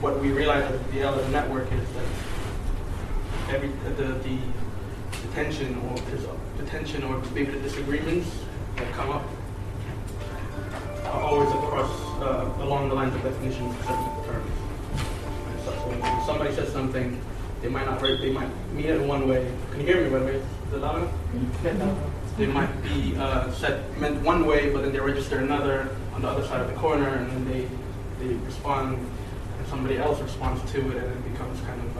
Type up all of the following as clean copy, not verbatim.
what we realize at the L of the network is that the tension or maybe the disagreements that come up are always along the lines of definitions of certain terms. And so when somebody says something, they might mean it in one way. Can you hear me, by the way? Is it loud enough? They might be meant one way, but then they register another on the other side of the corner, and then they respond, and somebody else responds to it, and it becomes kind of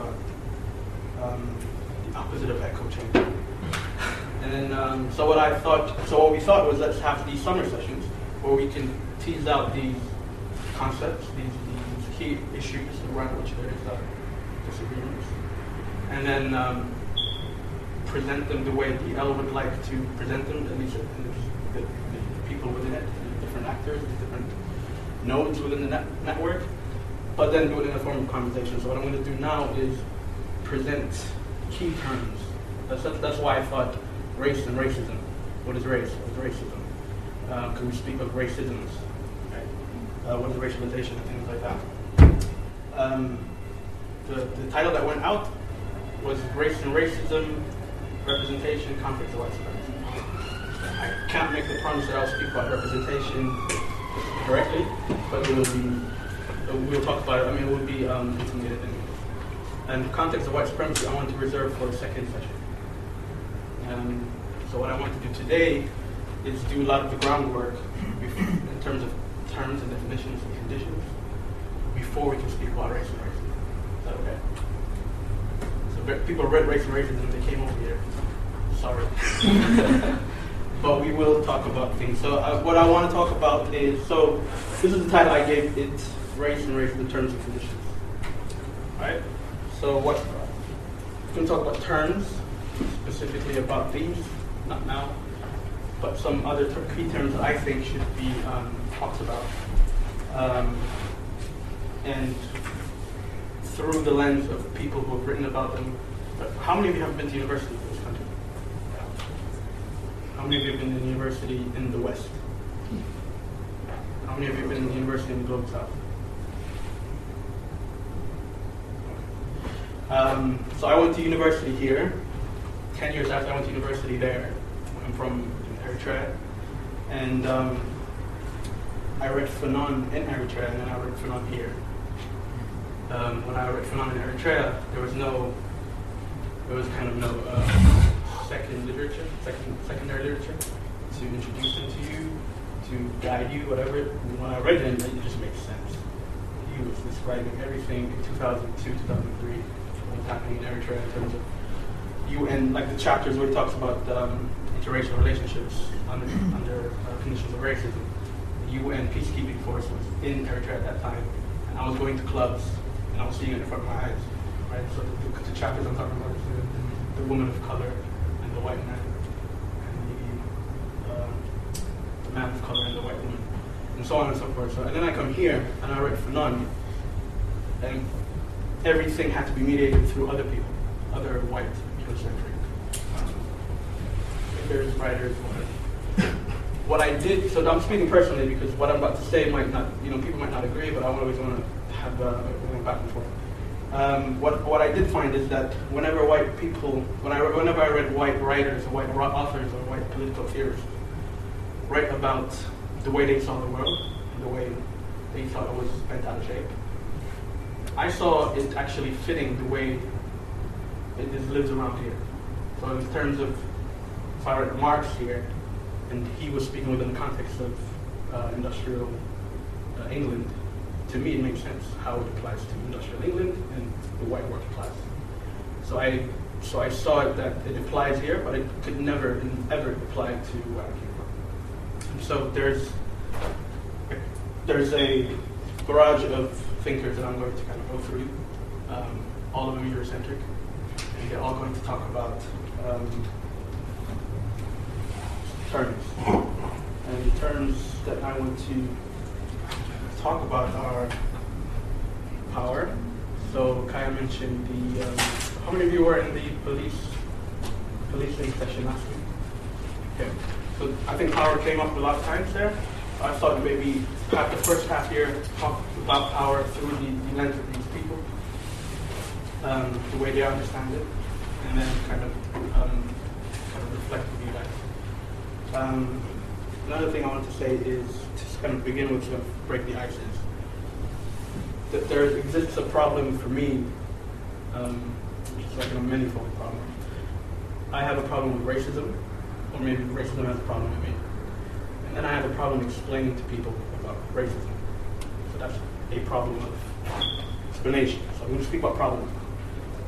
the opposite of echo chamber. And then, so what we thought was, let's have these summer sessions where we can tease out these concepts, these key issues around which there is disagreements, and then present them the way the L would like to present them, at least the people within it, the different actors, the different nodes within the network, but then do it in a form of conversation. So what I'm going to do now is present key terms. That's why I thought race and racism. What is race? What is racism? Can we speak of racisms? Right? What is racialization and things like that? The title that went out was Race and Racism, Representation, Conflicts of White Supremacy. I can't make the promise that I'll speak about representation directly, but we'll talk about it. I mean, it will be intermediate. And the context of white supremacy I want to reserve for a second session. So what I want to do today is do a lot of the groundwork in terms of terms and definitions and conditions before we can speak about race and racism. Is that okay? So people read race and racism and they came over here. Sorry. But we will talk about things. So what I want to talk about is, so this is the title I gave it, Race and Racism, Terms and Conditions. Alright? So we're going to talk about terms, specifically about these, not now, but some other key terms that I think should be talked about. And through the lens of people who have written about them. How many of you have been to university in this country? How many of you have been to university in the West? How many of you have been to university in the Global South? So I went to university here. 10 years after I went to university there. I'm from Eritrea. And I read Fanon in Eritrea, and then I read Fanon here. When I read Fanon in Eritrea, there was kind of no secondary literature to introduce them to you, to guide you, whatever. And when I read him, it just makes sense. He was describing everything in 2002, 2003, what was happening in Eritrea in terms of UN, like the chapters where he talks about interracial relationships under conditions of racism. The UN peacekeeping force was in Eritrea at that time, and I was going to clubs, and I was seeing it in front of my eyes. Right? So the chapters I'm talking about is the woman of color and the white man, and the man of color and the white woman, and so on and so forth. So, and then I come here and I read Fanon, and everything had to be mediated through other people, other white Eurocentric thinkers, writers, whatever. What I did, so I'm speaking personally because what I'm about to say might not, people might not agree, but I always want to have going back and forth. What I did find is that whenever I read white writers or white authors or white political theorists write about the way they saw the world, the way they thought it was bent out of shape, I saw it actually fitting the way it lives around here. So in terms of, if I read Marx here, and he was speaking within the context of industrial England, to me it makes sense how it applies to industrial England and the white working class. So I saw it that it applies here, but it could never ever apply to where I came from. And so there's a barrage of thinkers that I'm going to kind of go through, all of them Eurocentric, and they're all going to talk about terms. And the terms that I want to talk about are power. So Kaya mentioned how many of you were in the policing session last week? Okay. So I think power came up a lot of times there. I thought maybe the first half year talk about power through the lens of these people. the way they understand it, and then kind of reflect with you guys. Another thing I want to say is to kind of begin with, to break the ice, is that there exists a problem for me, which is like a many-fold problem. I have a problem with racism, or maybe racism has a problem with me. And then I have a problem explaining to people about racism. So that's a problem of explanation. So I'm going to speak about problems.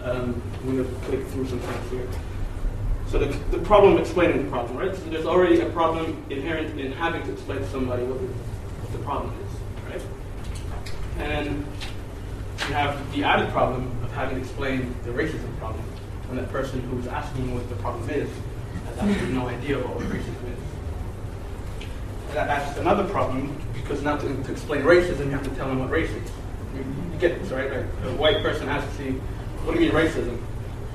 I'm going to click through some things here. So the problem of explaining the problem, right? So there's already a problem inherent in having to explain to somebody what the problem is, right? And you have the added problem of having to explain the racism problem, when that person who's asking what the problem is has absolutely no idea what racism is. That's another problem, because now to explain racism, you have to tell them what race is. You get this, right? A white person asks you, what do you mean racism?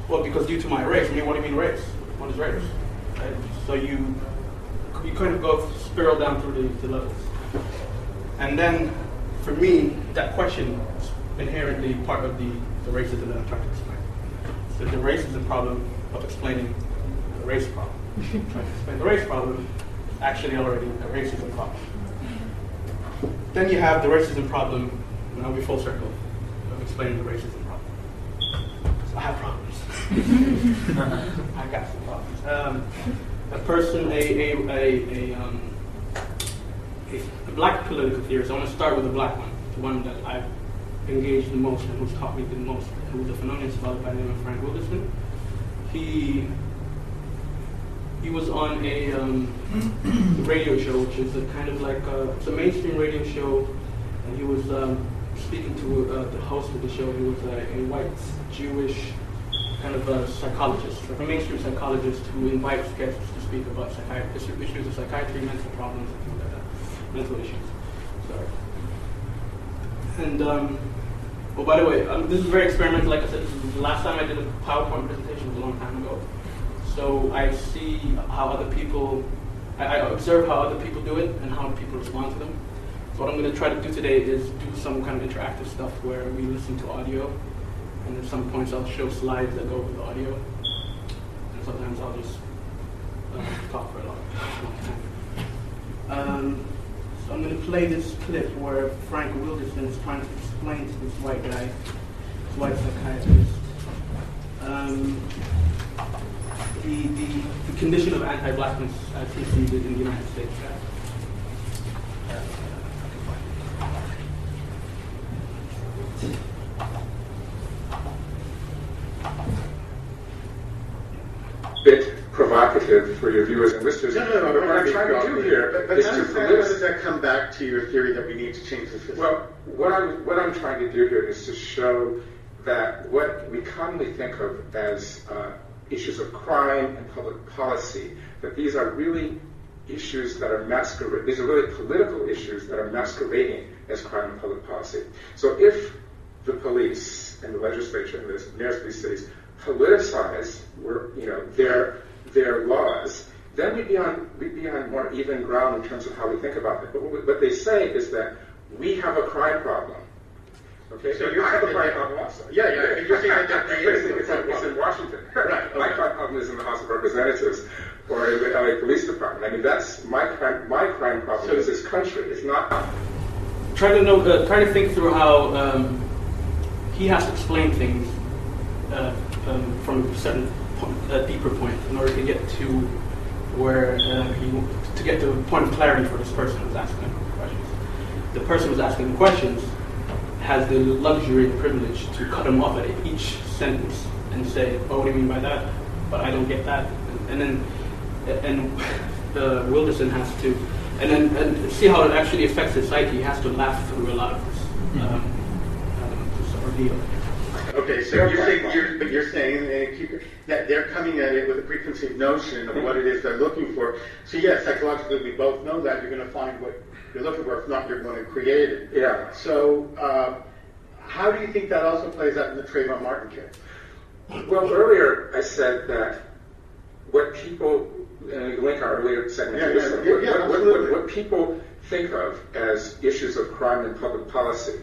Well, because due to my race. I mean, what do you mean race? What is race? Right? So you kind of go spiral down through the levels. And then, for me, that question is inherently part of the racism that I'm trying to explain. So the racism problem of explaining the race problem. Trying to explain the race problem is actually already a racism problem. Then you have the racism problem, and I'll be full circle, of explaining the racism problem. So I have problems. I got some problems. A person, a black political theorist, I want to start with a black one, the one that I've engaged the most and who's taught me the most, who's a phenomenon scholar by the name of Frank Wilderson. He was on a radio show, which is a kind of like it's a mainstream radio show, and he was speaking to the host of the show. He was a white Jewish kind of a psychologist, like a mainstream psychologist who invites guests to speak about issues of psychiatry, mental problems, and things like that, mental issues. Sorry. And oh, by the way, this is very experimental. Like I said, this is the last time I did a PowerPoint presentation was a long time ago. So I see how other people, I observe how other people do it and how people respond to them. So what I'm going to try to do today is do some kind of interactive stuff where we listen to audio, and at some points I'll show slides that go with the audio, and sometimes I'll just talk for a long time. So I'm going to play this clip where Frank Wilderson is trying to explain to this white guy, this white psychiatrist, the condition of anti-blackness as he sees it in the United States. Bit provocative for your viewers and listeners. No. But what I'm trying to do here is to how does that come back to your theory that we need to change the system? Well, what I'm trying to do here is to show that what we commonly think of as issues of crime and public policy, that these are really issues that are these are really political issues that are masquerading as crime and public policy. So if the police and the legislature and the mayors of these cities politicize their laws, then we'd be on more even ground in terms of how we think about it. But what they say is that we have a crime problem. Okay, so you have a crime problem also. Yeah. You're saying that it's in Washington. Right. Okay. My crime problem is in the House of Representatives or in the LA Police Department. I mean, that's my crime. My crime problem is this country. It's not. Try to think through how he has to explain things from a certain deeper point in order to get to where to get to a point of clarity for this person who's asking him questions. The person who's asking the questions has the luxury and privilege to cut him off at each sentence and say, "Oh, what do you mean by that? But I don't get that." And Wilderson has to, and see how it actually affects his psyche. He has to laugh through a lot of this ordeal. Okay, so you're saying that they're coming at it with a preconceived notion of what it is they're looking for. So yes, psychologically we both know that you're going to find what you're looking for. If not, you're going to create it. Yeah. So how do you think that also plays out in the Trayvon Martin case? Well, earlier I said that what people, and we link our earlier segment to this, what people think of as issues of crime and public policy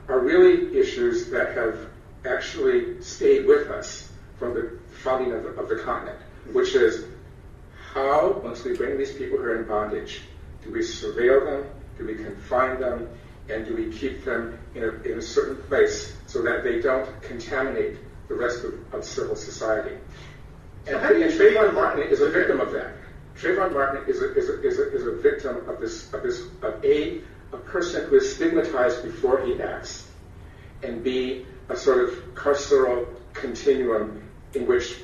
are really issues that have actually stayed with us from the founding of the continent, which is how, once we bring these people here in bondage, do we surveil them, do we confine them, and do we keep them in a certain place so that they don't contaminate the rest of civil society? And Trayvon Martin is a victim of that. Trayvon Martin is a victim of a person who is stigmatized before he acts, and B, a sort of carceral continuum in which,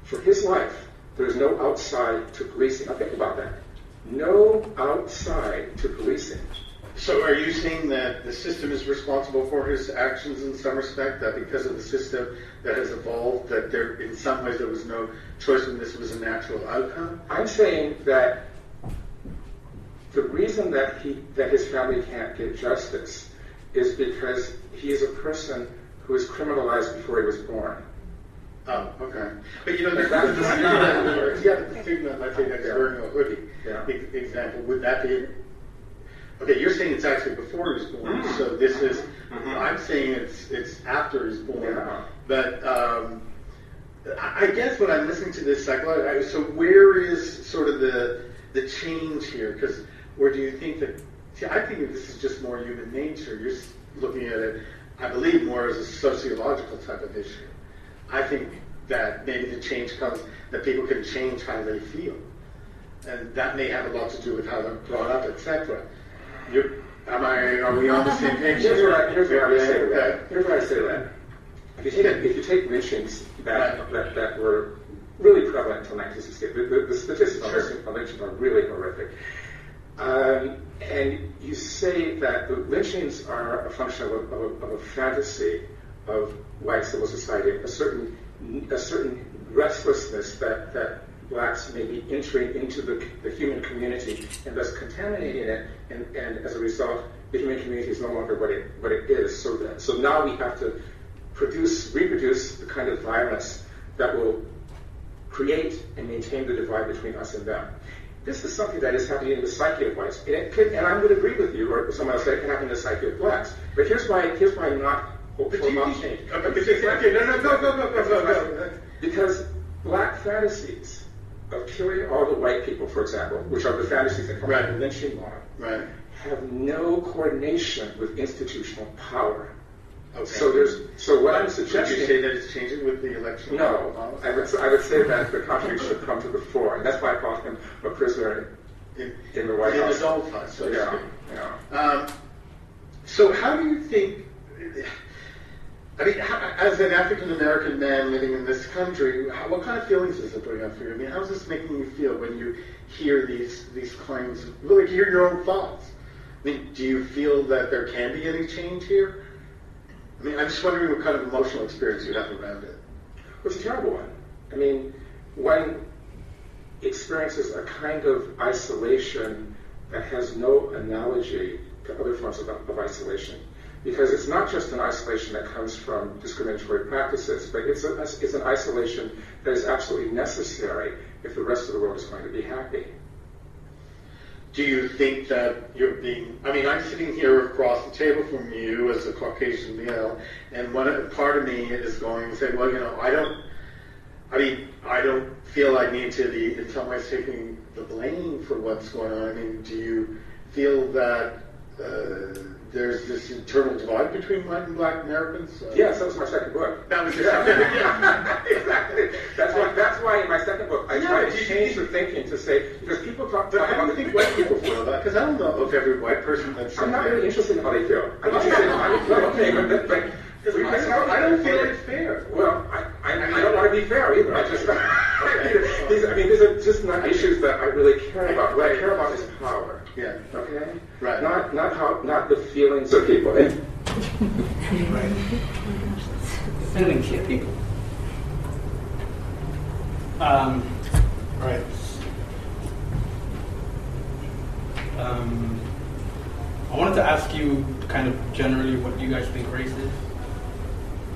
for his life, there's no outside to policing. Now think about that. No outside to policing. So are you saying that the system is responsible for his actions in some respect, that because of the system that has evolved, that there, in some ways, there was no choice and this was a natural outcome? I'm saying that the reason that his family can't get justice is because he is a person who was criminalized before he was born. Oh, okay. But you know, the figure, let's say that's wearing a hoodie, example, would that be... Okay, you're saying it's actually before he was born, so this is... I'm saying it's after he's born. Yeah. But I guess when I'm listening to this psychology, so where is sort of the change here? Because, or do you think that... See, I think that this is just more human nature. You're looking at it, I believe, more as a sociological type of issue. I think that maybe the change comes that people can change how they feel, and that may have a lot to do with how they're brought up, etc. Are we on the same page? Here's where I say that. Here's where I say that. If you take lynchings that were really prevalent until 1968, the statistics on lynchings are really horrific. And you say that the lynchings are a function of a fantasy of white civil society, a certain restlessness that blacks may be entering into the human community and thus contaminating it, and as a result, the human community is no longer what it is. So now we have to reproduce the kind of violence that will create and maintain the divide between us and them. This is something that is happening in the psyche of whites, and I would agree with you, or someone else, that it can happen in the psyche of blacks. But here's why I'm not hopeful about change. Because black fantasies of killing all the white people, for example, which are the fantasies that come out of the lynching law, have no coordination with institutional power. Okay. So what I'm suggesting... Would you say that it's changing with the election? No, I would say that the contradiction should come to the fore, and that's why I call him a prisoner in the White House. In his own time, so yeah. So how do you think... I mean, as an African-American man living in this country, what kind of feelings does it bring up for you? I mean, how is this making you feel when you hear these claims, really hear your own thoughts? I mean, do you feel that there can be any change here? I mean, I'm just wondering what kind of emotional experience you have around it. Well, it's a terrible one. I mean, one experiences a kind of isolation that has no analogy to other forms of isolation. Because it's not just an isolation that comes from discriminatory practices, but it's an isolation that is absolutely necessary if the rest of the world is going to be happy. Do you think that you're being... I mean, I'm sitting here across the table from you as a Caucasian male, and part of me is going to say, well, you know, I don't feel I need to be, in some ways, taking the blame for what's going on. I mean, do you feel that there's this internal divide between white and black Americans? Yes, that was my second book. That was your second book? Yeah, exactly. That's why in my second book I try to change the thinking to say, because people talk about... How do you think white people feel that? Because I don't know if every white person that's... I'm not really interested in how they feel. I'm interested in how they feel. Okay, but I don't feel it's fair. Well, I don't want to be fair either. These are just not issues that I really care about. What I care about is power. Yeah. Okay. Right. Not the feelings of people. Right. Feelings of people. Right. I wanted to ask you kind of generally what you guys think race is.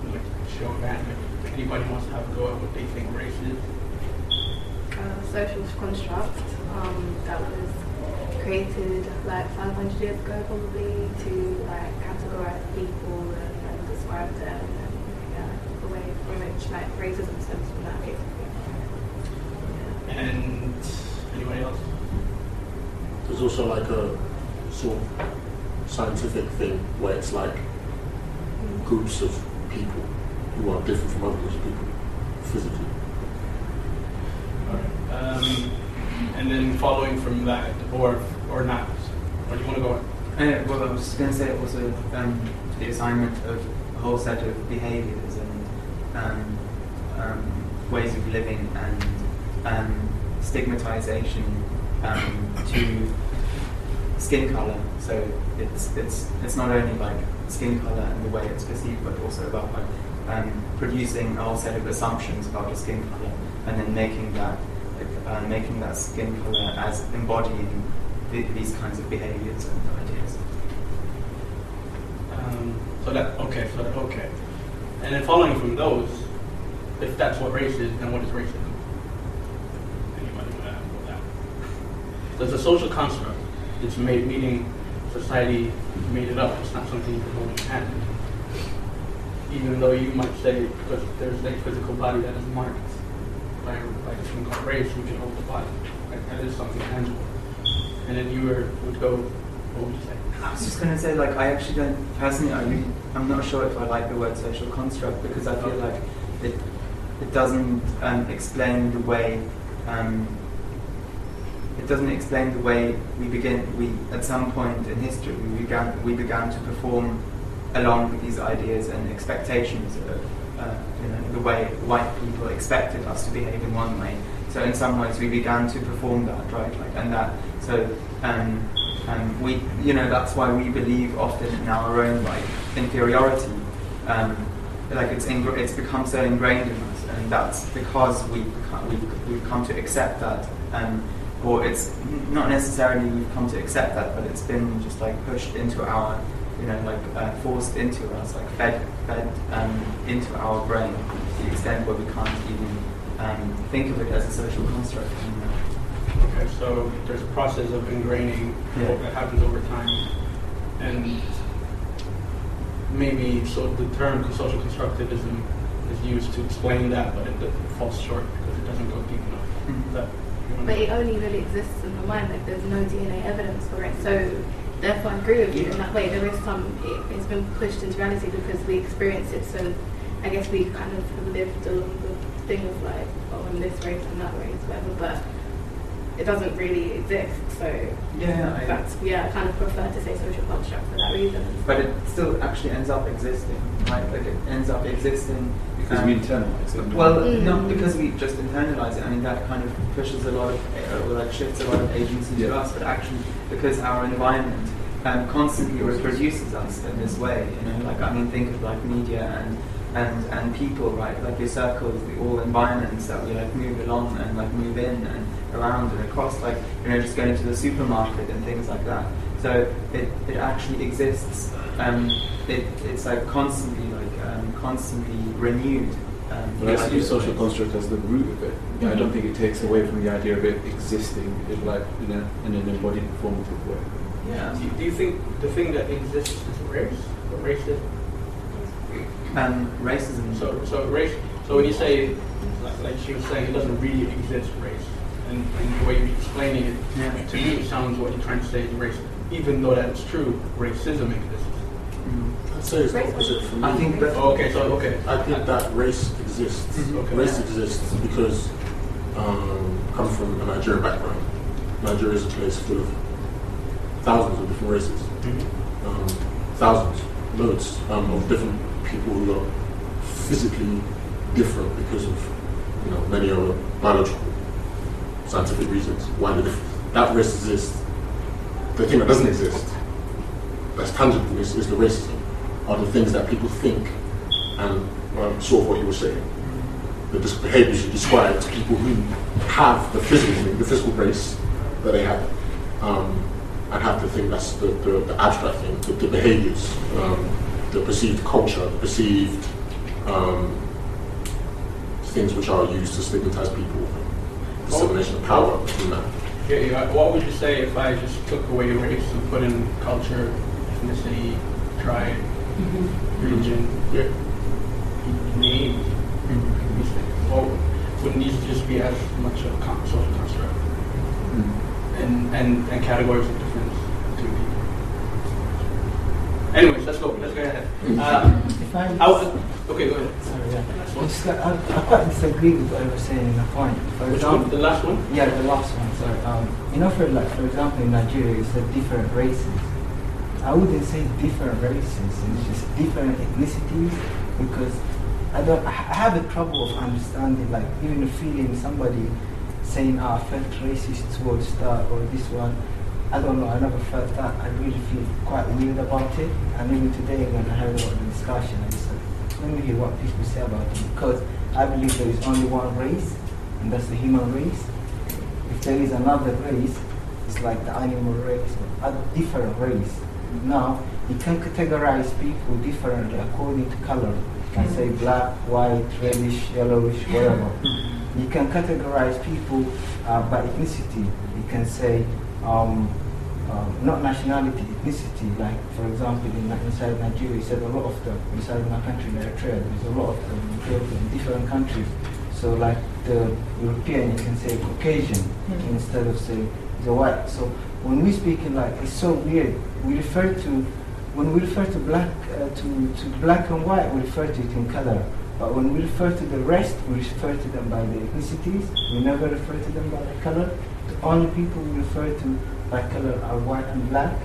Like, show of hands, if anybody wants to have a go at what they think race is. Social construct that was created like 500 years ago probably to like categorize people and describe them and which like racism stems from that basically. And anybody else? There's also like a sort of scientific thing where it's like groups of people who are different from other groups of people physically. Alright. And then following from that, or not, or do you want to go on? Well, I was just going to say also the assignment of a whole set of behaviours and ways of living and stigmatisation to skin colour. So it's not only like skin colour and the way it's perceived, but also about like producing a whole set of assumptions about a skin colour and then making that skin colour as embodying these kinds of behaviours and ideas. Okay. And then following from those, if that's what race is, then what is racism? Anybody want to add about that? So it's a social construct. It's made, meaning society made it up. It's not something you can hold in your hand. Even though you might say, because there's a physical body that is marked by something called race, we can hold the body. Like, that is something tangible. And then you would go, what would you say? I was just going to say, like, I actually don't, personally, I'm not sure if I like the word social construct because I feel like it doesn't explain the way, we at some point in history, we began to perform along with these ideas and expectations of, the way white people expected us to behave in one way. So in some ways we began to perform that, right? Like, and that, so, we, that's why we believe often in our own like inferiority. Like it's become so ingrained in us, and that's because we've come to accept that. Or it's not necessarily we've come to accept that, but it's been just like pushed into our, forced into us, like fed into our brain to the extent where we can't even think of it as a social construct anymore. Okay, so there's a process of ingraining that happens over time, and maybe so the term social constructivism is used to explain that, but it falls short because it doesn't go deep enough. Mm-hmm. But it only really exists in the mind, like there's no DNA evidence for it. So therefore I agree with you in that way. There is it's been pushed into reality because we experience it, so I guess we kind of have lived along the thing of like, oh, I'm this race and that race, whatever, but it doesn't really exist. So I kind of prefer to say social construct for that reason. But it still actually ends up existing, right? Like it ends up existing because we internalize it. Well, not because we just internalize it. I mean, that kind of pushes a lot of, shifts a lot of agency to us, but actually because our environment constantly reproduces us in this way. Think of like media and people, right? Like your circles, all environments that we like move along and like move in and around and across, like just going to the supermarket and things like that. So it actually exists. It's like constantly renewed. But I see social construct as the root of it. I don't think it takes away from the idea of it existing in an embodied formative way. Yeah. Do you think the thing that exists is race or racism? Racism. So race. So when you say, like she was saying, it doesn't really exist, race, and the way you're explaining it, to me it sounds what you're trying to say is race. Even though that's true, racism exists. I'd say it's the opposite for me. I think that. I think that race exists. Okay. Race exists because come from a Nigerian background. Nigeria is a place full of thousands of different races. Thousands, loads of different people who are physically different because of many other biological, scientific reasons why they're different. That race exists. The thing that doesn't exist, that's tangible, is the racism, are the things that people think, and sort of what you were saying, the behaviors you describe to people who have the physical race that they have, and have the thing that's the abstract thing, the behaviors, the perceived culture, the perceived things which are used to stigmatize people, dissemination of power between that. Yeah. What would you say if I just took away race and put in culture, ethnicity, tribe, religion, name? just be as much of a social construct and categories of difference between people. Anyways, let's go ahead. If I okay, go ahead. Sorry, yeah. I quite disagree with what you were saying in a point. For Which example, one? The last one? Yeah, the last one. Sorry. You know, for example, in Nigeria, you said different races. I wouldn't say different races. It's just different ethnicities, because I have a trouble of understanding, like even feeling somebody saying, I felt racist towards that or this one. I don't know, I never felt that. I really feel quite weird about it. And even today when I heard about the discussion, I just said, let me hear what people say about it. Because I believe there is only one race, and that's the human race. If there is another race, it's like the animal race or a different race. Now, you can categorize people differently according to color. You can say black, white, reddish, yellowish, whatever. You can categorize people by ethnicity. You can say not nationality, ethnicity. Like, for example, inside Nigeria, you said a lot of them. Inside my country, Eritrea, there's a lot of them in different countries. So, like the European, you can say Caucasian instead of saying the white. So, when we speak in it's so weird. When we refer to black, to black and white, we refer to it in color. But when we refer to the rest, we refer to them by the ethnicities. We never refer to them by the color. The only people we refer to by color are white and black.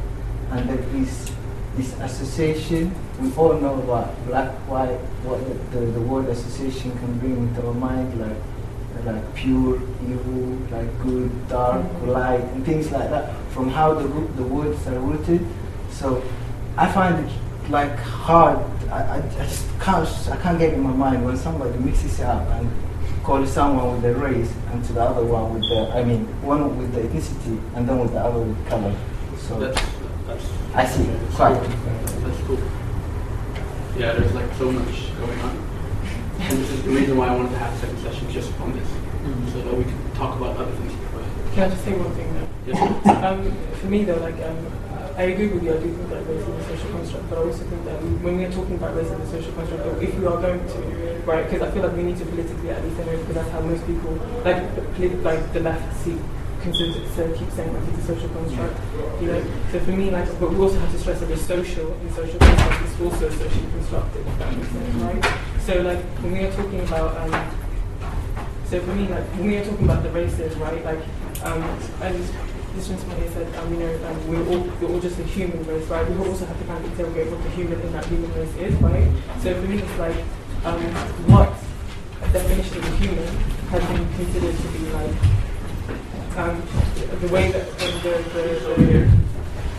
And there is this association. We all know about black, white, what the word association can bring into our mind, like pure, evil, like good, dark, light, and things like that, from how the words are rooted. So I find it hard. I just can't get in my mind when somebody mixes it up and calls someone with the race and to the other one with one with the ethnicity and then with the other with color. So That's I see. Quite. That's cool. Yeah, there's so much going on. And this is the reason why I wanted to have a second session just on this, so that we can talk about other things. Can I just say one thing though? Yes. For me though, I agree with you. I do think that race is a social construct, but I also think that when we're talking about race as a social construct, or if we are going to, right? Because I feel like we need to politically at least anyway, because that's how most people, the left, keep saying it's a social construct. You know. So for me, but we also have to stress that the social and social construct is also socially constructed. If that makes sense, right? So when we are talking about so for me, when we are talking about the races, right? And this gentleman here said, we're all just a human race, right? We also have to kind of interrogate what the human in that human race is, right? So for me, it's what definition of a human has been considered to be the way that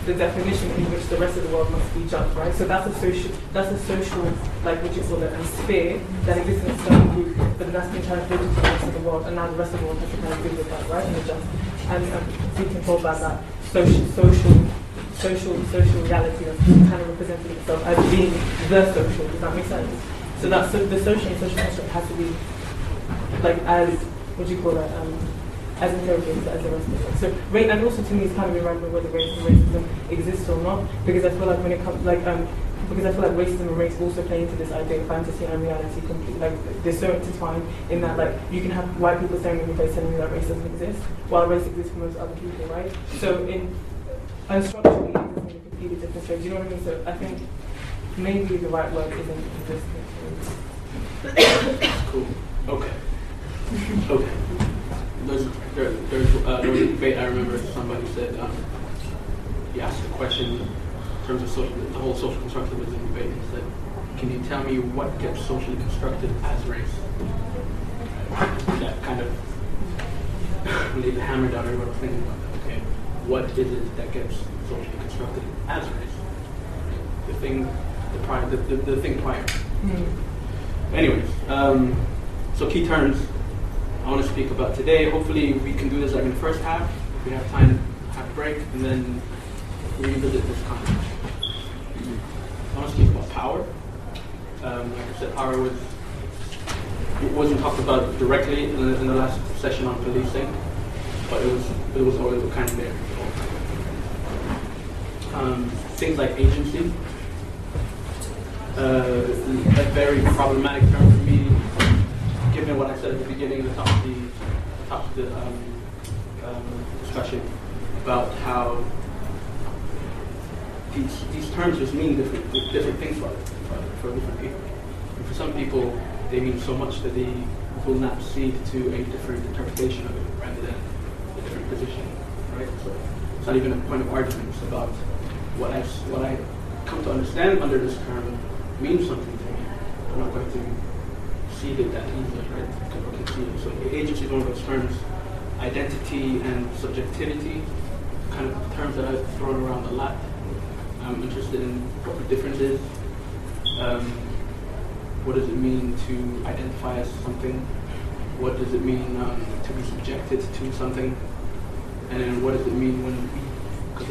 the definition in which the rest of the world must be judged, right? So that's a social, what you call it, a sphere that exists in a certain group, but that's been translated to the rest of the world, and now the rest of the world has to kind of deal with that, right? And adjust. And we can talk about that social reality that's kind of representing itself as being the social. Does that make sense? So that's the social and social construct has to be as what do you call it? As interrogated as the rest of it. So, and also to me, it's kind of irrelevant whether race and racism exists or not, because I feel like when it comes, because I feel like racism and race also play into this idea of fantasy and reality completely. They're so intertwined in that, you can have white people saying in your face telling you that race doesn't exist, while race exists for most other people, right? So, unstructurally, it exists in a completely different ways. You know what I mean? So, I think maybe the right word isn't existence. Cool. Okay. There was a debate. I remember somebody said he asked a question in terms of the whole social constructivism debate. He said, "Can you tell me what gets socially constructed as race?" That kind of laid the hammer down. Everybody was thinking about that. Okay, what is it that gets socially constructed as race? The thing prior. Anyways, so key terms I want to speak about today. Hopefully we can do this in the first half, if we have time, have a break, and then revisit this concept. I want to speak about power. Like I said, power wasn't talked about directly in the last session on policing, but it was always kind of there. Things like agency, a very problematic term for me, given given what I said at the beginning, at the top of the discussion, about how these terms just mean different things for different people. And for some people, they mean so much that they will not cede to a different interpretation of it rather than a different position, right? So it's not even a point of argument. It's about what I come to understand under this term means something to me. I'm not going to cede it that easily, right? So agency is one of those terms. Identity and subjectivity, kind of terms that I've thrown around a lot. I'm interested in what the difference is. What does it mean to identify as something? What does it mean to be subjected to something? And then what does it mean when we, because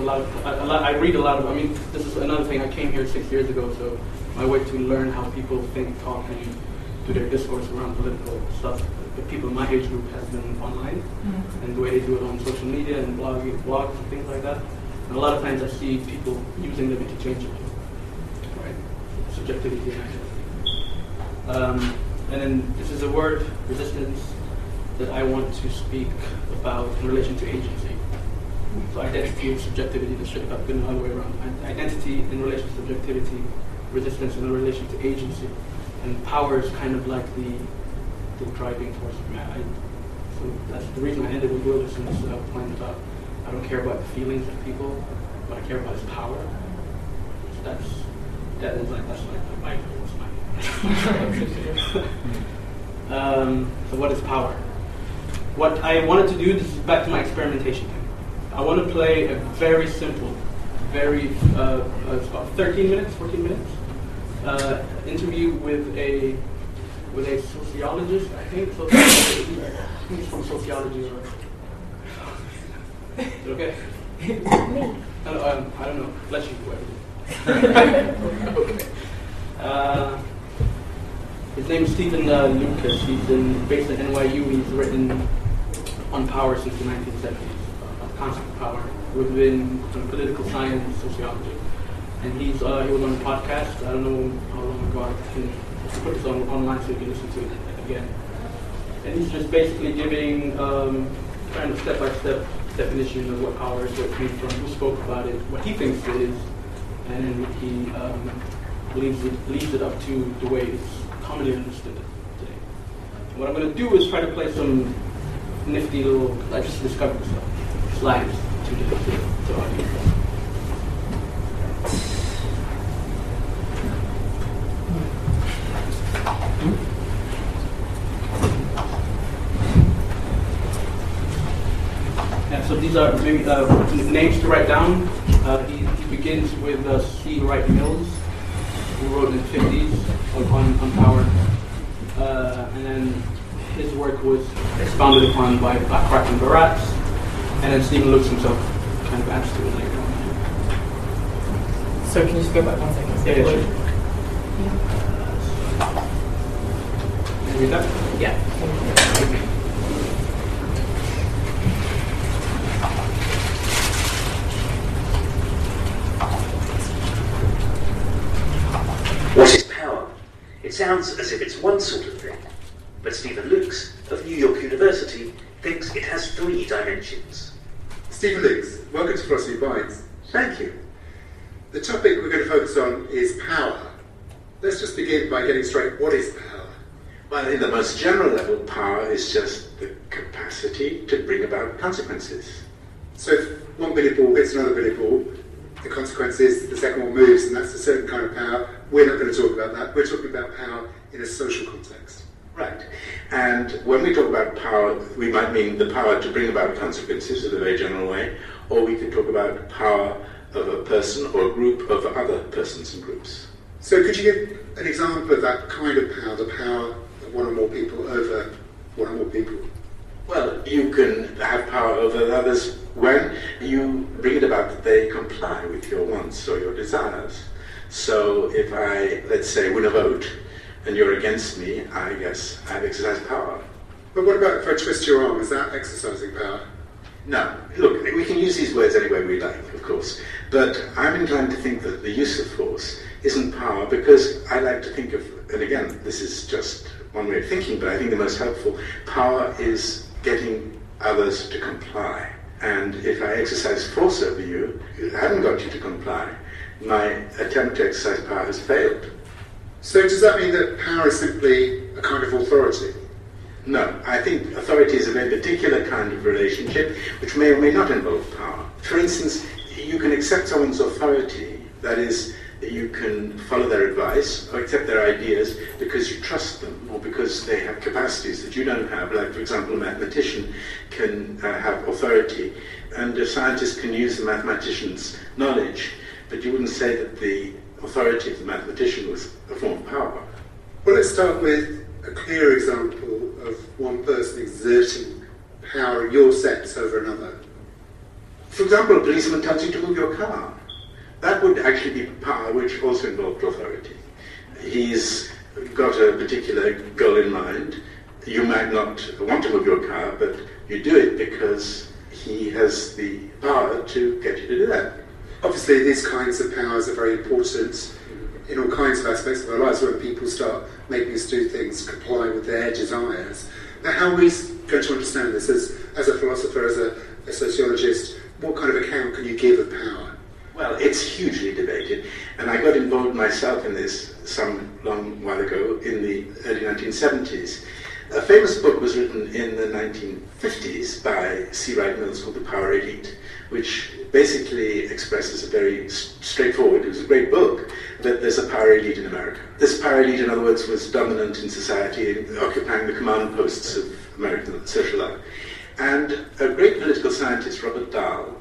I read a lot of, I mean, this is another thing. I came here 6 years ago, so my way to learn how people think, talk, and do their discourse around political stuff, the people in my age group has been online, and the way they do it on social media and blogs and things like that. And a lot of times I see people using them interchangeably, right? Subjectivity and identity. And then this is a word, resistance, that I want to speak about in relation to agency. So identity and subjectivity, this should have been the other way around. Identity in relation to subjectivity, resistance in relation to agency. And power is kind of like the driving force of me. So that's the reason I ended with Wilderson's point about I don't care about the feelings of people, what I care about is power. So that's like my so what is power? What I wanted to do, this is back to my experimentation thing. I want to play a very simple, it's about 13 minutes, 14 minutes, interview with a sociologist, I think he's from sociology or is it okay? Me. I don't know. Bless you, whoever. Okay. His name is Stephen Lucas. He's based at NYU. He's written on power since the 1970s, on the concept of power within political science, sociology. And he was on a podcast. I don't know how long ago. I can put this online so you can listen to it again. And he's just basically giving kind of step-by-step definition of what power is, where it came from, who spoke about it, what he thinks it is, and then he leaves it up to the way it's commonly understood today. And what I'm going to do is try to play some nifty little, I just discovered this stuff, slides to the audience. So these are maybe names to write down. He begins with C. Wright Mills, who wrote in the 50s on power. And then his work was expounded upon by Baccarat and Baratz. And then Stephen Lucas himself kind of adds to it later on. So can you just go back 1 second? Yeah, sure. Can you read that? Yeah. What is power? It sounds as if it's one sort of thing, but Stephen Lucas of New York University thinks it has 3 dimensions. Stephen Lucas, welcome to Philosophy Bites. Thank you. The topic we're going to focus on is power. Let's just begin by getting straight. What is power? Well, in the most general level, power is just the capacity to bring about consequences. So if one billiard ball hits another billiard ball, the consequence is the second one moves, and that's a certain kind of power. We're not going to talk about that. We're talking about power in a social context. Right. And when we talk about power, we might mean the power to bring about consequences in a very general way, or we could talk about power of a person or a group of other persons and groups. So could you give an example of that kind of power, the power of one or more people over one or more people? Well, you can have power over others when you bring it about that they comply with your wants or your desires. So if I, let's say, win a vote and you're against me, I guess I've exercised power. But what about if I twist your arm? Is that exercising power? No. Look, we can use these words any way we like, of course. But I'm inclined to think that the use of force isn't power because I like to think of and again, this is just one way of thinking, but I think the most helpful, power is getting others to comply. And if I exercise force over you, I haven't got you to comply, my attempt to exercise power has failed. So does that mean that power is simply a kind of authority? No, I think authority is a very particular kind of relationship which may or may not involve power. For instance, you can accept someone's authority, that is, you can follow their advice or accept their ideas because you trust them or because they have capacities that you don't have. Like, for example, a mathematician can have authority and a scientist can use the mathematician's knowledge, but you wouldn't say that the authority of the mathematician was a form of power. Well, let's start with a clear example of one person exerting power in your sense over another. For example, a policeman tells you to move your car. That would actually be power which also involved authority. He's got a particular goal in mind. You might not want to move your car, but you do it because he has the power to get you to do that. Obviously, these kinds of powers are very important in all kinds of aspects of our lives, when people start making us do things, comply with their desires. Now, how are we going to understand this as a philosopher, as a sociologist? What kind of account can you give of power? Well, it's hugely debated, and I got involved myself in this some long while ago in the early 1970s. A famous book was written in the 1950s by C. Wright Mills called The Power Elite, which basically expresses a very straightforward, it was a great book, that there's a power elite in America. This power elite, in other words, was dominant in society, occupying the command posts of American social life. And a great political scientist, Robert Dahl,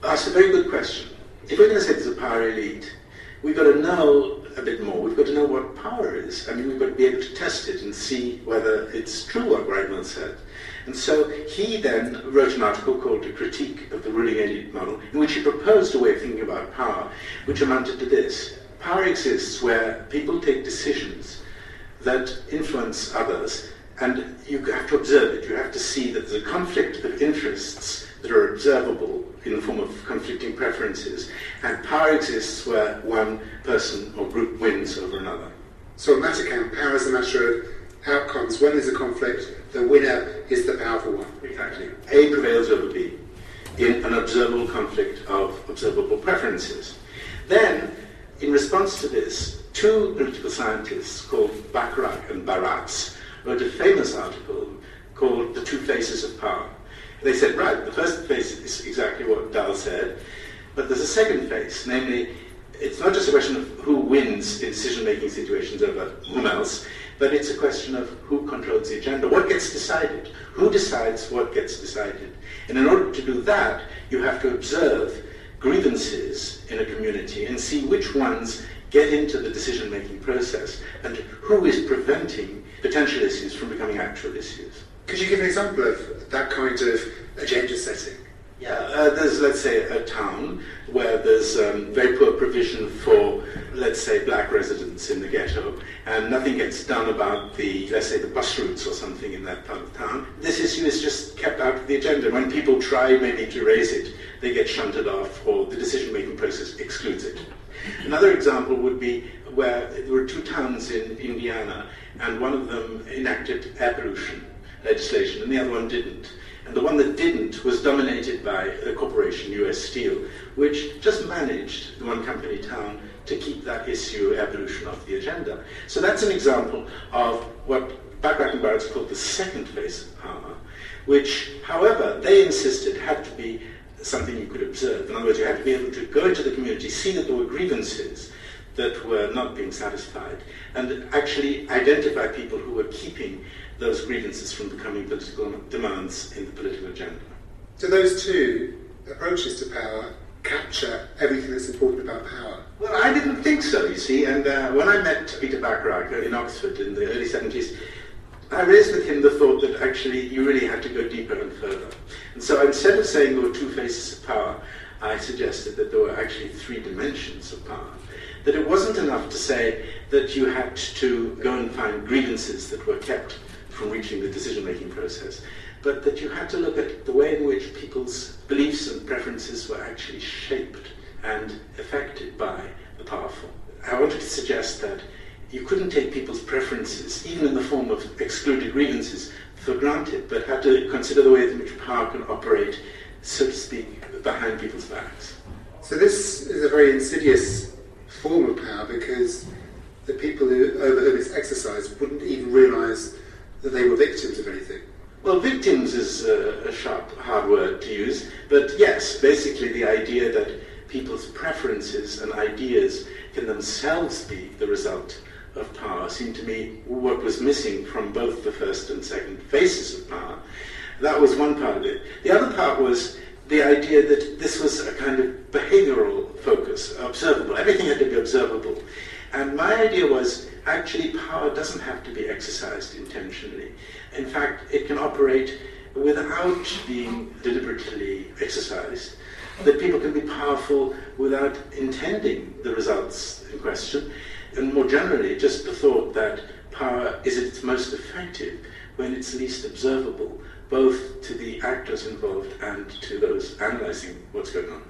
asked a very good question. If we're going to say there's a power elite, we've got to know a bit more. We've got to know what power is. I mean, we've got to be able to test it and see whether it's true what Wright Mills said. And so he then wrote an article called A Critique of the Ruling Elite Model, in which he proposed a way of thinking about power, which amounted to this. Power exists where people take decisions that influence others, and you have to observe it. You have to see that there's a conflict of interests that are observable in the form of conflicting preferences, and power exists where one person or group wins over another. So on that account, power is a matter of outcomes. When there's a conflict, the winner is the powerful one. Exactly. A prevails over B in an observable conflict of observable preferences. Then, in response to this, two political scientists called Bachrach and Baratz wrote a famous article called The Two Faces of Power. They said, right, the first face is exactly what Dahl said, but there's a second face, namely, it's not just a question of who wins in decision-making situations over whom else, but it's a question of who controls the agenda. What gets decided? Who decides what gets decided? And in order to do that, you have to observe grievances in a community and see which ones get into the decision-making process and who is preventing potential issues from becoming actual issues. Could you give an example of that kind of agenda setting? Yeah, there's, let's say, a town where there's very poor provision for, let's say, black residents in the ghetto, and nothing gets done about the, let's say, the bus routes or something in that part of town. This issue is just kept out of the agenda. When people try maybe to raise it, they get shunted off, or the decision-making process excludes it. Another example would be where there were two towns in Indiana, and one of them enacted air pollution legislation, and the other one didn't. And the one that didn't was dominated by a corporation, US Steel, which just managed, the one-company town, to keep that issue, air pollution, off the agenda. So that's an example of what Bachrach and Baratz called the second phase of power, which, however, they insisted had to be something you could observe. In other words, you had to be able to go into the community, see that there were grievances that were not being satisfied, and actually identify people who were keeping those grievances from becoming political demands in the political agenda. Do those two approaches to power capture everything that's important about power? Well, I didn't think so, you see, and when I met Peter Bachrach in Oxford in the early 70s, I raised with him the thought that actually you really had to go deeper and further. And so instead of saying there were two faces of power, I suggested that there were actually three dimensions of power. That it wasn't enough to say that you had to go and find grievances that were kept from reaching the decision-making process, but that you had to look at the way in which people's beliefs and preferences were actually shaped and affected by the powerful. I wanted to suggest that you couldn't take people's preferences, even in the form of excluded grievances, for granted, but had to consider the way in which power can operate, so to speak, behind people's backs. So this is a very insidious form of power because the people over whom it's exercised wouldn't even realise that they were victims of anything. Well, victims is a sharp, hard word to use, but yes, basically the idea that people's preferences and ideas can themselves be the result of power seemed to me what was missing from both the first and second phases of power. That was one part of it. The other part was the idea that this was a kind of behavioural focus, observable. Everything had to be observable. And my idea was, actually, power doesn't have to be exercised intentionally. In fact, it can operate without being deliberately exercised, that people can be powerful without intending the results in question, and more generally, just the thought that power is at its most effective when it's least observable, both to the actors involved and to those analysing what's going on.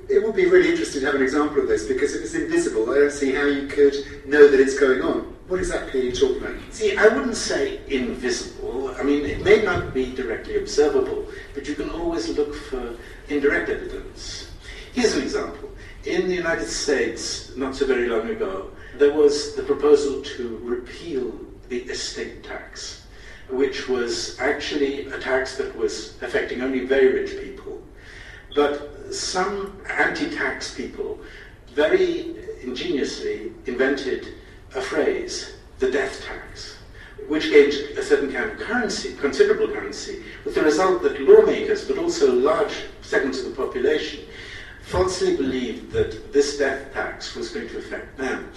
It would be really interesting to have an example of this, because if it's invisible, I don't see how you could know that it's going on. What exactly are you talking about? See, I wouldn't say invisible. I mean, it may not be directly observable, but you can always look for indirect evidence. Here's an example. In the United States, not so very long ago, there was the proposal to repeal the estate tax, which was actually a tax that was affecting only very rich people. But some anti-tax people very ingeniously invented a phrase, the death tax, which gained a certain kind of currency, considerable currency, with the result that lawmakers, but also large segments of the population, falsely believed that this death tax was going to affect them.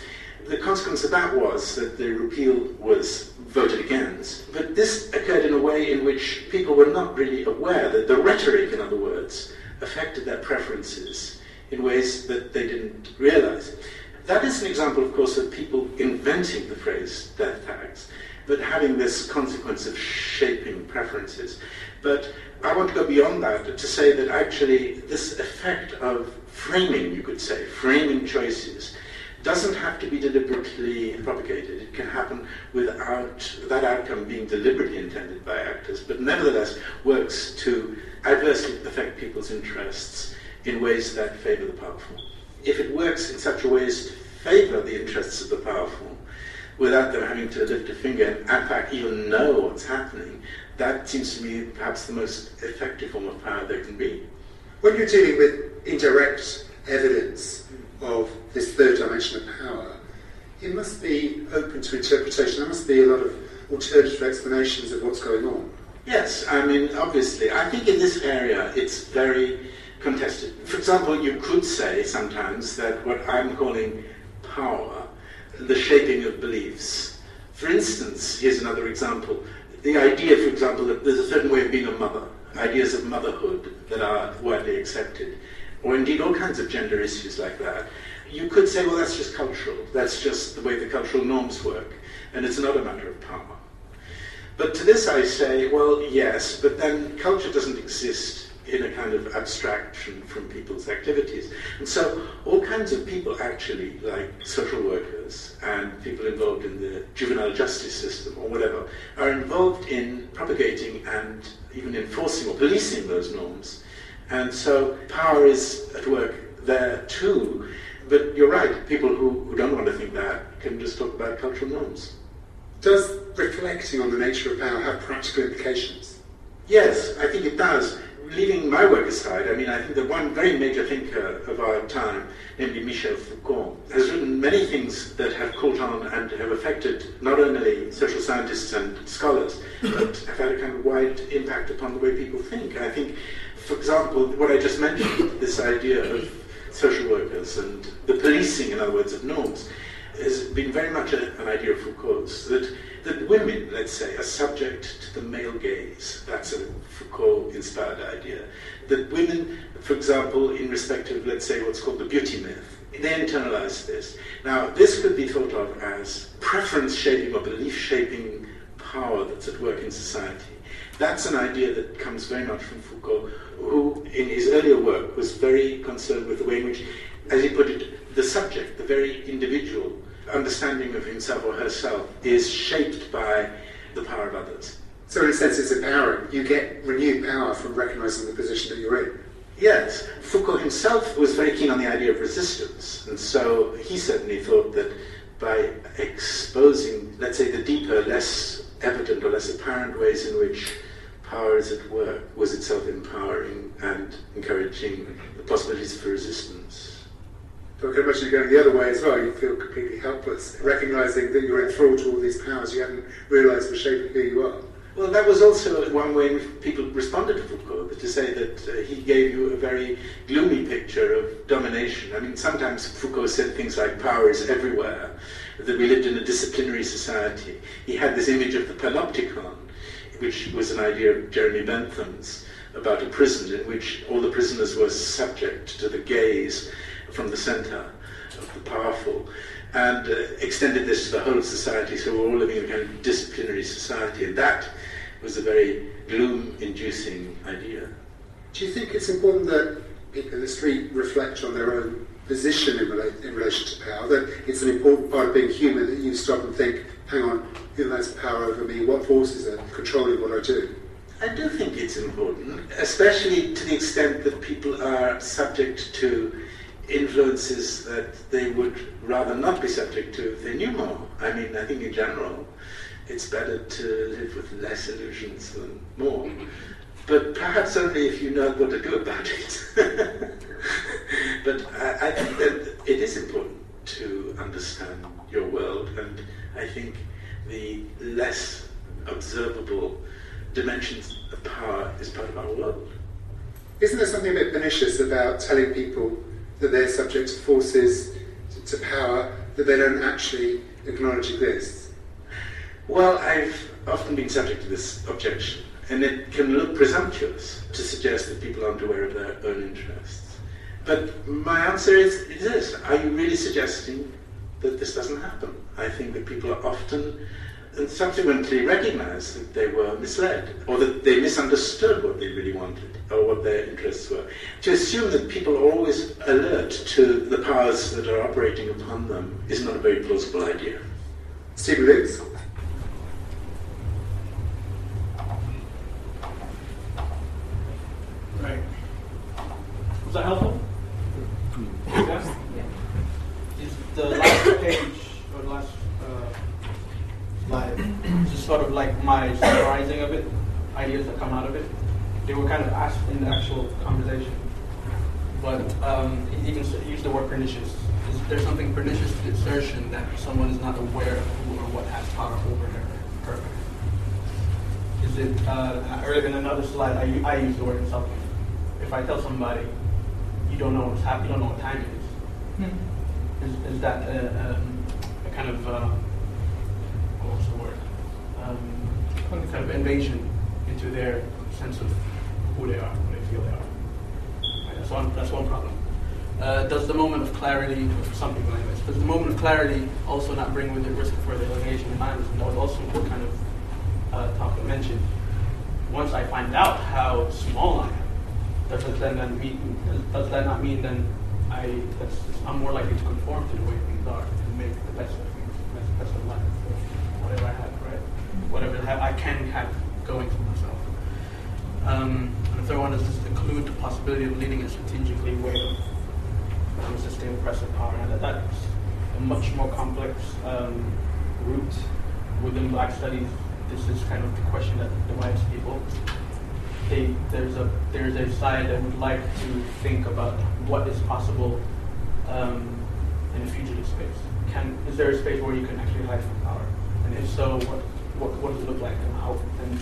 The consequence of that was that the repeal was voted against, but this occurred in a way in which people were not really aware, that the rhetoric, in other words, affected their preferences in ways that they didn't realize. That is an example, of course, of people inventing the phrase death tax, but having this consequence of shaping preferences. But I want to go beyond that to say that actually this effect of framing, you could say, framing choices, doesn't have to be deliberately propagated. It can happen without that outcome being deliberately intended by actors, but nevertheless works to adversely affect people's interests in ways that favour the powerful. If it works in such a way as to favour the interests of the powerful, without them having to lift a finger and in fact even know what's happening, that seems to me perhaps the most effective form of power there can be. When you're dealing with indirect evidence of this third dimension of power, it must be open to interpretation. There must be a lot of alternative explanations of what's going on. Yes, I mean, obviously. I think in this area it's very contested. For example, you could say sometimes that what I'm calling power, the shaping of beliefs. For instance, here's another example. The idea, for example, that there's a certain way of being a mother, ideas of motherhood that are widely accepted, or indeed all kinds of gender issues like that. You could say, well, that's just cultural. That's just the way the cultural norms work, and it's not a matter of power. But to this I say, well, yes, but then culture doesn't exist in a kind of abstraction from people's activities. And so all kinds of people actually, like social workers and people involved in the juvenile justice system or whatever, are involved in propagating and even enforcing or policing those norms. And so power is at work there too. But you're right, people who don't want to think that can just talk about cultural norms. Does reflecting on the nature of power have practical implications? Yes, I think it does. Leaving my work aside, I mean, I think that one very major thinker of our time, namely Michel Foucault, has written many things that have caught on and have affected not only social scientists and scholars, but have had a kind of wide impact upon the way people think. I think, for example, what I just mentioned, this idea of social workers and the policing, in other words, of norms, has been very much an idea of Foucault's, that women, let's say, are subject to the male gaze. That's a Foucault-inspired idea. That women, for example, in respect of, let's say, what's called the beauty myth, they internalize this. Now, this could be thought of as preference-shaping or belief-shaping power that's at work in society. That's an idea that comes very much from Foucault, who, in his earlier work, was very concerned with the way in which, as he put it, the subject, the very individual, understanding of himself or herself is shaped by the power of others. So in a sense it's empowering. You get renewed power from recognising the position that you're in. Yes, Foucault himself was very keen on the idea of resistance, and so he certainly thought that by exposing, let's say, the deeper, less evident or less apparent ways in which power is at work was itself empowering and encouraging the possibilities for resistance. But I can imagine you going the other way as well. You feel completely helpless, recognising that you're enthralled to all these powers you haven't realised were shaping who you are. Well, that was also one way in which people responded to Foucault, to say that he gave you a very gloomy picture of domination. I mean, sometimes Foucault said things like power is everywhere, that we lived in a disciplinary society. He had this image of the panopticon, which was an idea of Jeremy Bentham's, about a prison in which all the prisoners were subject to the gaze from the centre of the powerful, and extended this to the whole of society, so we're all living in a kind of disciplinary society, and that was a very gloom-inducing idea. Do you think it's important that people in the street reflect on their own position in relation to power, that it's an important part of being human, that you stop and think, hang on, who has power over me, what forces are controlling what I do? I do think it's important, especially to the extent that people are subject to influences that they would rather not be subject to if they knew more. I mean, I think in general, it's better to live with less illusions than more. But perhaps only if you know what to do about it. But I think that it is important to understand your world, and I think the less observable dimensions of power is part of our world. Isn't there something a bit pernicious about telling people that they're subject to forces, to power, that they don't actually acknowledge exists? Well, I've often been subject to this objection, and it can look presumptuous to suggest that people aren't aware of their own interests. But my answer is this: are you really suggesting that this doesn't happen? I think that people are often and subsequently recognize that they were misled, or that they misunderstood what they really wanted, or what their interests were. To assume that people are always alert to the powers that are operating upon them is not a very plausible idea. Stephen Lewis? Right. Was that helpful? Yes? Yeah. Is the last page, or the last slide, just sort of like my summarizing of it, ideas that come out of it. They were kind of asked in the actual conversation. But he even used the word pernicious. Is there something pernicious to the assertion that someone is not aware of who or what has power over her? Is it, earlier in another slide, I used the word insulting. If I tell somebody, you don't know what's happening, you don't know what time it is, is that a kind of, what's the word? Kind of invasion into their sense of who they are, who they feel they are. Right, that's one problem. Does the moment of clarity, for some people anyways, does the moment of clarity also not bring with it risk of further alienation and violence? And that was also what kind of topic mentioned. Once I find out how small I am, does that not mean then I'm more likely to conform to the way things are and make the best of things, the best of life, or whatever I have, right? Whatever I can have going for myself. And the third one is just include the possibility of leading a strategically way of sustained oppressive power. And that's a much more complex route within Black studies. This is kind of the question that divides people. There's a side that would like to think about what is possible in a fugitive space. Is there a space where you can actually hide from power? And if so, what does it look like, and how? And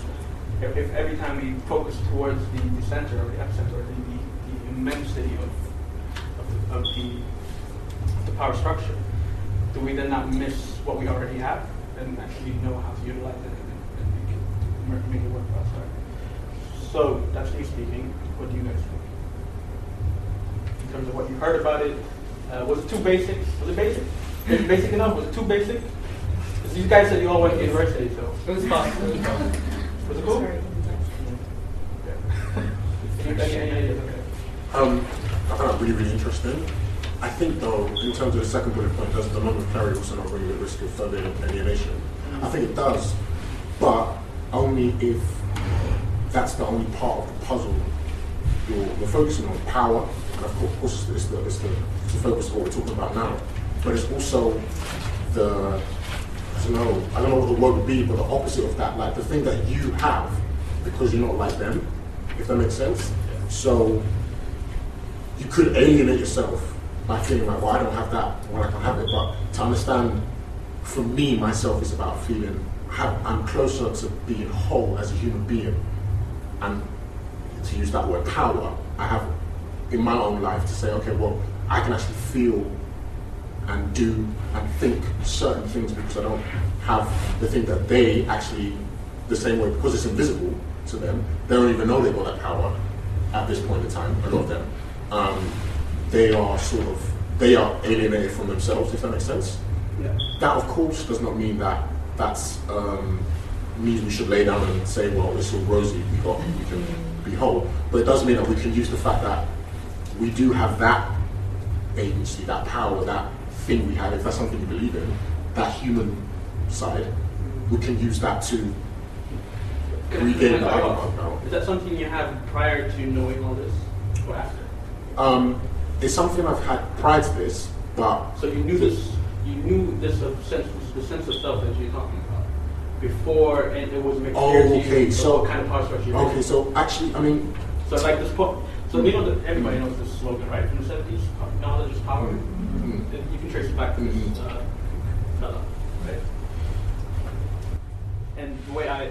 if every time we focus towards the center or the epicenter, the immensity of the power structure, do we then not miss what we already have and actually know how to utilize it and make it work for us? So that's me speaking. What do you guys think? In terms of what you heard about it, was it too basic? Was it basic? Was it basic enough? Was it too basic? Because these guys said you all went to university, so it was fun. Was it cool? Any ideas? Okay. I found it really, really interesting. I think though, in terms of the second bullet point, does the moment of clarity also not bring the risk of further alienation? I think it does, but only if that's the only part of the puzzle you're focusing on. Power, and of course it's the focus of what we're talking about now, but it's also the, I don't know what the word would be, but the opposite of that, like the thing that you have because you're not like them, if that makes sense. So you could alienate yourself by feeling like, well, I don't have that, well, I can have it. But to understand, for me, myself is about feeling I'm closer to being whole as a human being. And to use that word, power, I have in my own life to say, okay, well, I can actually feel and do and think certain things because I don't have the thing that they actually, the same way, because it's invisible to them, they don't even know they've got that power at this point in time, a lot of them. They are alienated from themselves, if that makes sense. Yeah. That, of course, does not mean that means we should lay down and say, well, it's all rosy, we can be whole. But it does mean that we can use the fact that we do have that agency, that power, that thing we have, if that's something you believe in, that human side, we can use that to regain the power. Is that something you had prior to knowing all this, or after? It's something I've had prior to this, but... So you knew this the sense of self that you're talking about, before, and it was made clear to you, so what kind of power structure you're in. So actually, I mean... So like this, so we know that everybody knows this slogan, right, from the 70s, knowledge is power. You can trace it back to this fella, right? And what I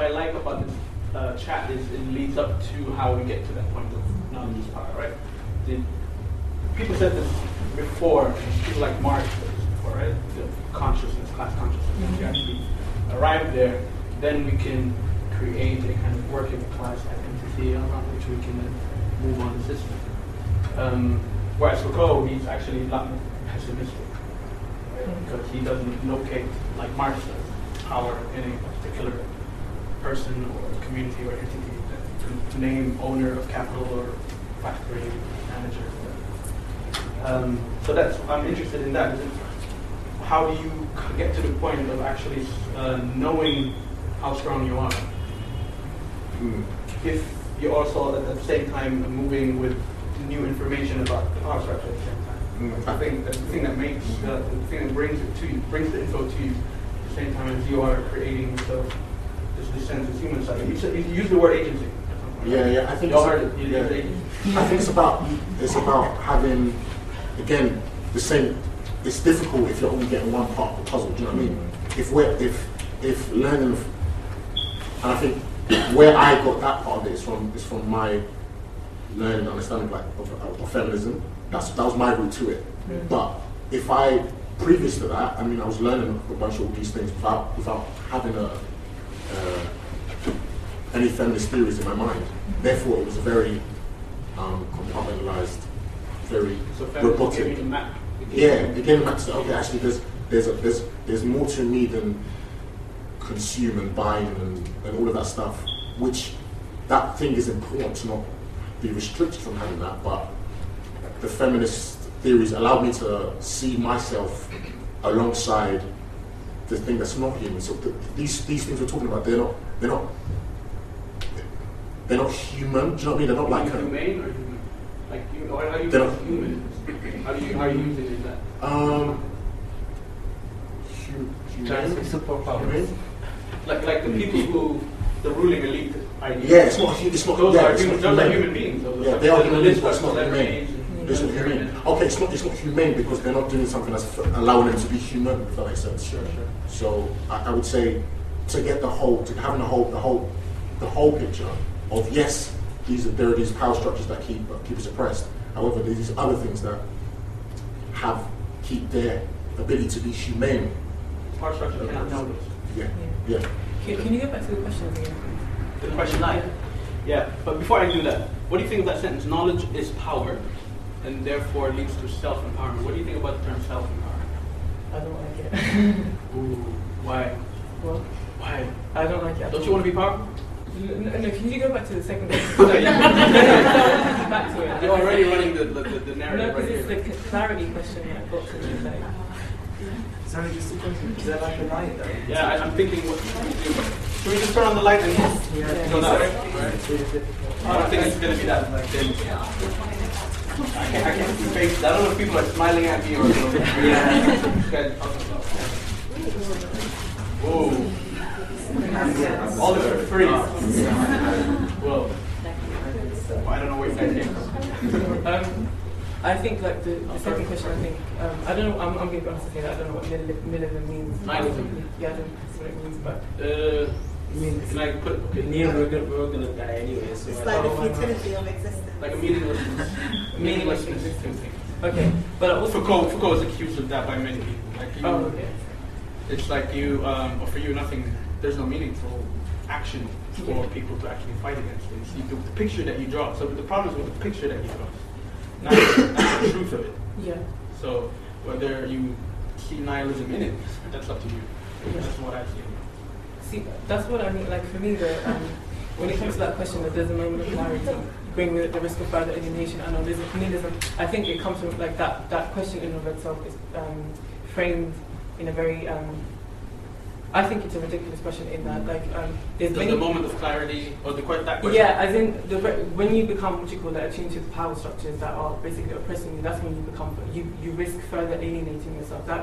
like about this chat is it leads up to how we get to that point of knowledge is power, right? People said this before, people like Marx said this before, right? The consciousness, class consciousness. If you actually arrive there, then we can create a kind of working class identity around which we can then move on the system. Whereas Foucault, he's actually a lot more pessimistic, right? Because he doesn't locate, like Marx does, power in a particular person or community or entity, to name owner of capital or factory manager. So that's, I'm interested in that. How do you get to the point of actually knowing how strong you are? If you're also at the same time moving with new information about the power structure at the same time. I think that's the thing that makes, the thing that brings it to you, brings the info to you at the same time as you are creating this sense of human side. You use the word agency. Yeah, I think I think it's about having, again, the same. It's difficult if you're only getting one part of the puzzle. Do you know what I mean? If learning, and I think where I got that part of it is from my learning and understanding of feminism. That was my route to it. But if I, previous to that, I mean, I was learning a bunch of all these things without having any feminist theories in my mind. Therefore, it was a very compartmentalized, very robotic. Yeah, it gave me a map to say, okay, actually, there's more to me than consume and buying and all of that stuff. Which that thing is important to not be restricted from having that, but the feminist theories allowed me to see myself alongside the thing that's not human. So these things we're talking about, they're not human. Do you know what I mean? They're not like humane or human. Like you, or how do you use human? How are you using it? That humane. Like the people who the ruling elite idea. Yeah, it's not. Those are human beings. Yeah, they are human beings, but it's not humane. It's not humane. Okay, it's not humane because they're not doing something that's allowing them to be human. If that makes sense. Sure. So I would say to get having the whole picture of yes, there are these power structures that keep us oppressed. However, there's these other things that keep their ability to be humane. Power structure cannot know this. Yeah. Can you get back to the question again? The question live. Yeah, but before I do that, what do you think of that sentence? Knowledge is power, and therefore leads to self-empowerment. What do you think about the term self-empowerment? I don't like it. Ooh, why? What? Why? I don't like it. Don't you want to be powerful? No, can you go back to the second question? Back to it. You're already running the narrative. No, because it's the clarity question that got to me. Like, Sorry, just a question. Is there like a light though? Yeah, I'm thinking, should we just turn on the light and go that way? I don't think it's going to be that dim. I can't see faces. I don't know if people are smiling at me or Whoa. All this for free. Whoa. I don't know where that came from. I think like the second question. I think I don't know. I'm going to be honest and say that I don't know what nihilism means. Nihilism. Yeah, I don't know what it means, but can I put we're gonna die anyway. So it's like the futility of existence. Like a meaninglessness. Okay, but also Foucault is accused of that by many people. Like you, okay. It's like you, for you, nothing. There's no meaningful action for people to actually fight against it. See, the picture that you draw. So the problem is with the picture that you draw, not the truth of it. Yeah. So whether you see nihilism in it, that's up to you. That's what I see. See, that's what I mean. Like for me, when it comes to that question, that there's a moment of clarity, bring with it the risk of further alienation and nihilism. I think it comes from like that question in and of itself is framed in a very. I think it's a ridiculous question in that there's the moment of clarity or that question. Yeah, as in when you become attuned to the power structures that are basically oppressing you, that's when you become you risk further alienating yourself. The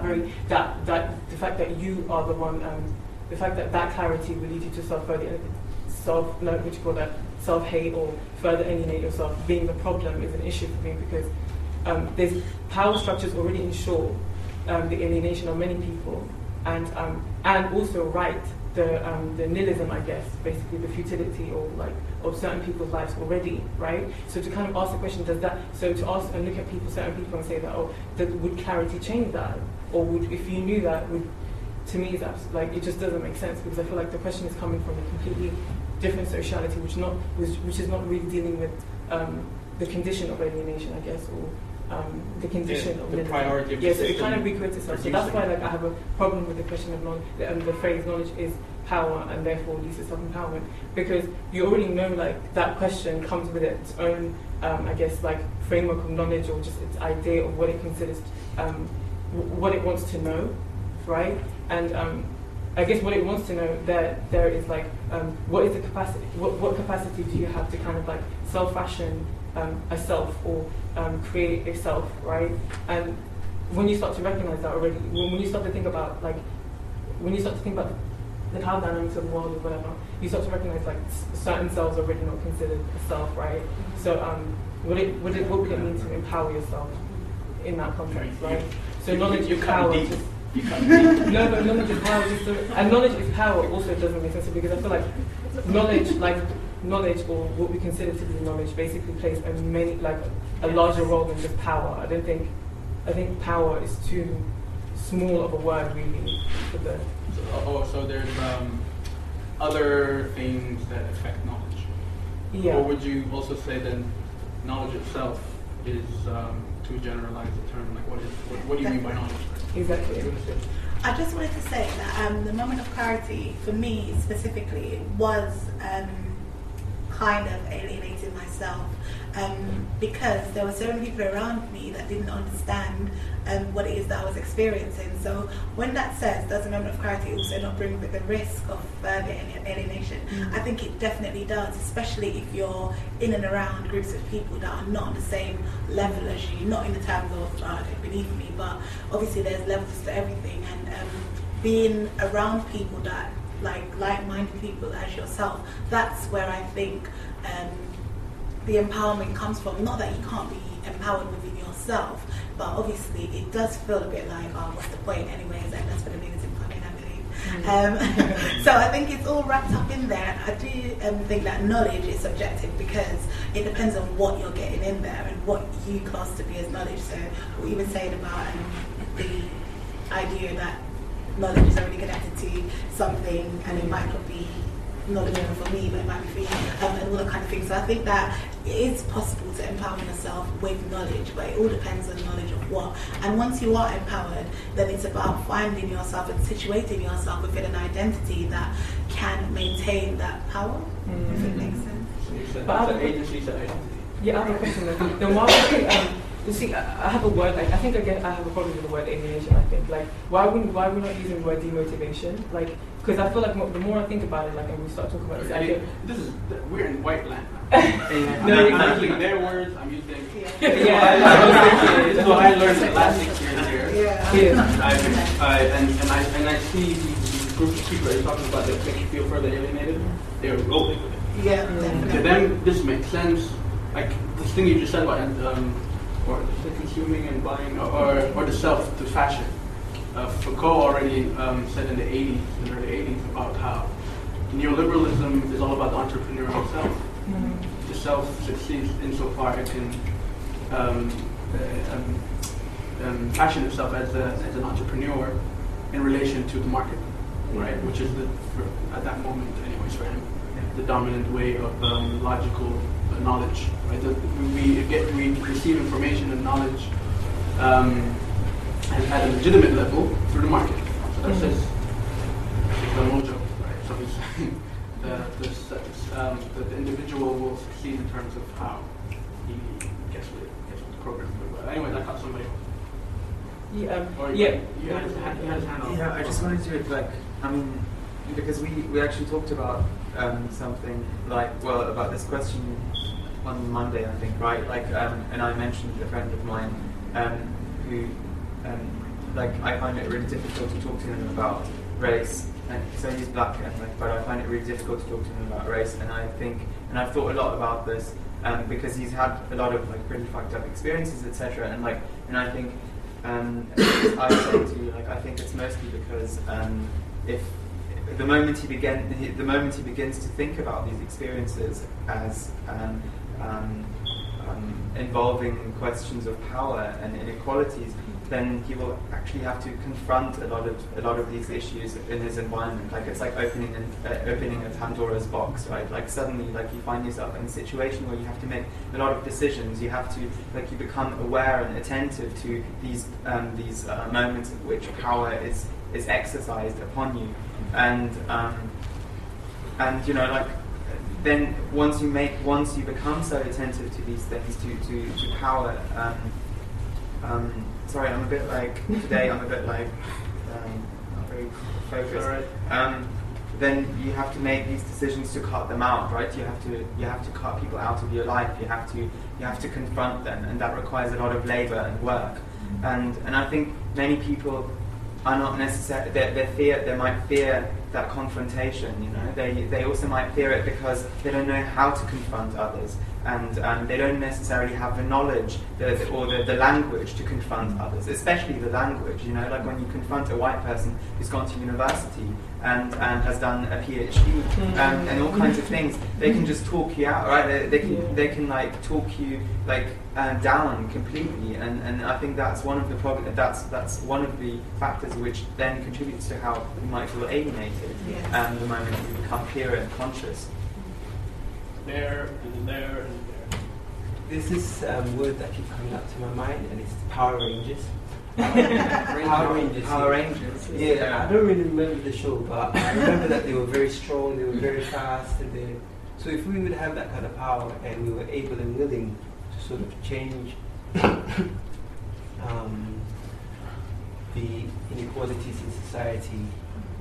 fact that you are the one. The fact that clarity will lead you to self-hate or further alienate yourself being the problem is an issue for me because there's power structures already ensure the alienation of many people and also the nihilism, I guess, basically the futility or of certain people's lives already, right? So to kind of ask the question, to ask and look at certain people and say that would clarity change that, or if you knew that to me, it just doesn't make sense because I feel like the question is coming from a completely different sociality, which is not really dealing with the condition of alienation, I guess, or the condition of the priority of the system. So it kind of recreates itself. So that's why I have a problem with the question of the phrase knowledge is power and therefore leads to self-empowerment because you already know that question comes with its own I guess framework of knowledge or just its idea of what it considers what it wants to know, right? And I guess what it wants to know there is what is the capacity? What capacity do you have to kind of self-fashion a self or create a self, right? And when you start to recognize that already, when you start to think about the power dynamics of the world or whatever, you start to recognize certain selves are already not considered a self, right? So what would it mean to empower yourself in that context, right? So knowledge is power. No, but knowledge is power. And knowledge is power also doesn't make sense because I feel like knowledge or what we consider to be knowledge basically plays a larger role than just power. I think power is too small of a word really for the. So there's other things that affect knowledge. Yeah. Or would you also say then knowledge itself is to generalize the term? What do you mean by knowledge? Exactly. I just wanted to say that the moment of clarity for me specifically was kind of alienating myself because there were so many people around me that didn't understand what it is that I was experiencing. So when that says, does a moment of clarity also not bring with the risk of further alienation? Mm-hmm. I think it definitely does, especially if you're in and around groups of people that are not on the same level as you, not in the terms of beneath me, but obviously there's levels to everything, and being around people that like-minded people as yourself, that's where I think the empowerment comes from. Not that you can't be empowered within yourself, but obviously it does feel a bit like, oh, what's the point anyways, and that's what the meaning is coming, I believe. So I think it's all wrapped up in there. I do think that knowledge is subjective because it depends on what you're getting in there and what you class to be as knowledge. So what you were saying about the idea that knowledge is already connected to something and it might not be knowledge for me, but it might be for you, and all that kind of thing. So I think that it is possible to empower yourself with knowledge, but it all depends on knowledge of what. And once you are empowered, then it's about finding yourself and situating yourself within an identity that can maintain that power, if it makes sense. But agency, yeah, I have a question. Then why would you see, I have a word. Like, I think I have a problem with the word alienation. I think, like, why are we not using the word demotivation? Like, because I feel like the more I think about it, like, and we start talking about this idea. We're in white land. No, I'm using their words. I'm using. Yeah. This is what I learned the last 6 years here. Yeah. And I see these groups of people that are talking about that make you feel further alienated. They're rolling with it. Yeah, definitely. To them, this makes sense. Like this thing you just said about or the consuming and buying, or the self, the fashion. Foucault already said in the early 80s, about how neoliberalism is all about the entrepreneurial self. The self succeeds insofar it can fashion itself as an entrepreneur in relation to the market, right? Which is at that moment, anyways, for him, the dominant way of logical knowledge, right? We receive information and knowledge at a legitimate level through the market. So that's just the mojo, right? So he's saying the individual will succeed in terms of how he gets with the program. But anyways, I caught somebody. Yeah. You had his hand on. Yeah, I just wanted to because we actually talked about something about this question on Monday, I think, right? And I mentioned a friend of mine who, I find it really difficult to talk to him about race. And so he's black, but I find it really difficult to talk to him about race. And I think, and I've thought a lot about this because he's had a lot of pretty fucked up experiences, etc. And I think, I say to you, I think it's mostly because if the moment he begins to think about these experiences as involving questions of power and inequalities, then he will actually have to confront a lot of these issues in his environment. It's like opening a Pandora's box, right? Suddenly, you find yourself in a situation where you have to make a lot of decisions. You have to, you become aware and attentive to these moments in which power is exercised upon you, and then once you become so attentive to these things, to power. Sorry, I'm a bit today. I'm a bit not very focused. Then you have to make these decisions to cut them out, right? You have to cut people out of your life. You have to confront them, and that requires a lot of labor and work. And I think many people are not necessarily they might fear that confrontation. They also might fear it because they don't know how to confront others, and they don't necessarily have the knowledge or the language to confront others, especially the language. When you confront a white person who's gone to university and has done a PhD and all kinds of things, they can just talk you out, right? They can talk you down completely, and I think that's one of the that's one of the factors which then contributes to how you might feel alienated the moment you become clearer and conscious. There and there and there. There's this word that keeps coming up to my mind, and it's Power Rangers. Power Rangers. Yeah, I don't really remember the show, but I remember that they were very strong, they were very fast, so if we would have that kind of power and we were able and willing to sort of change the inequalities in society,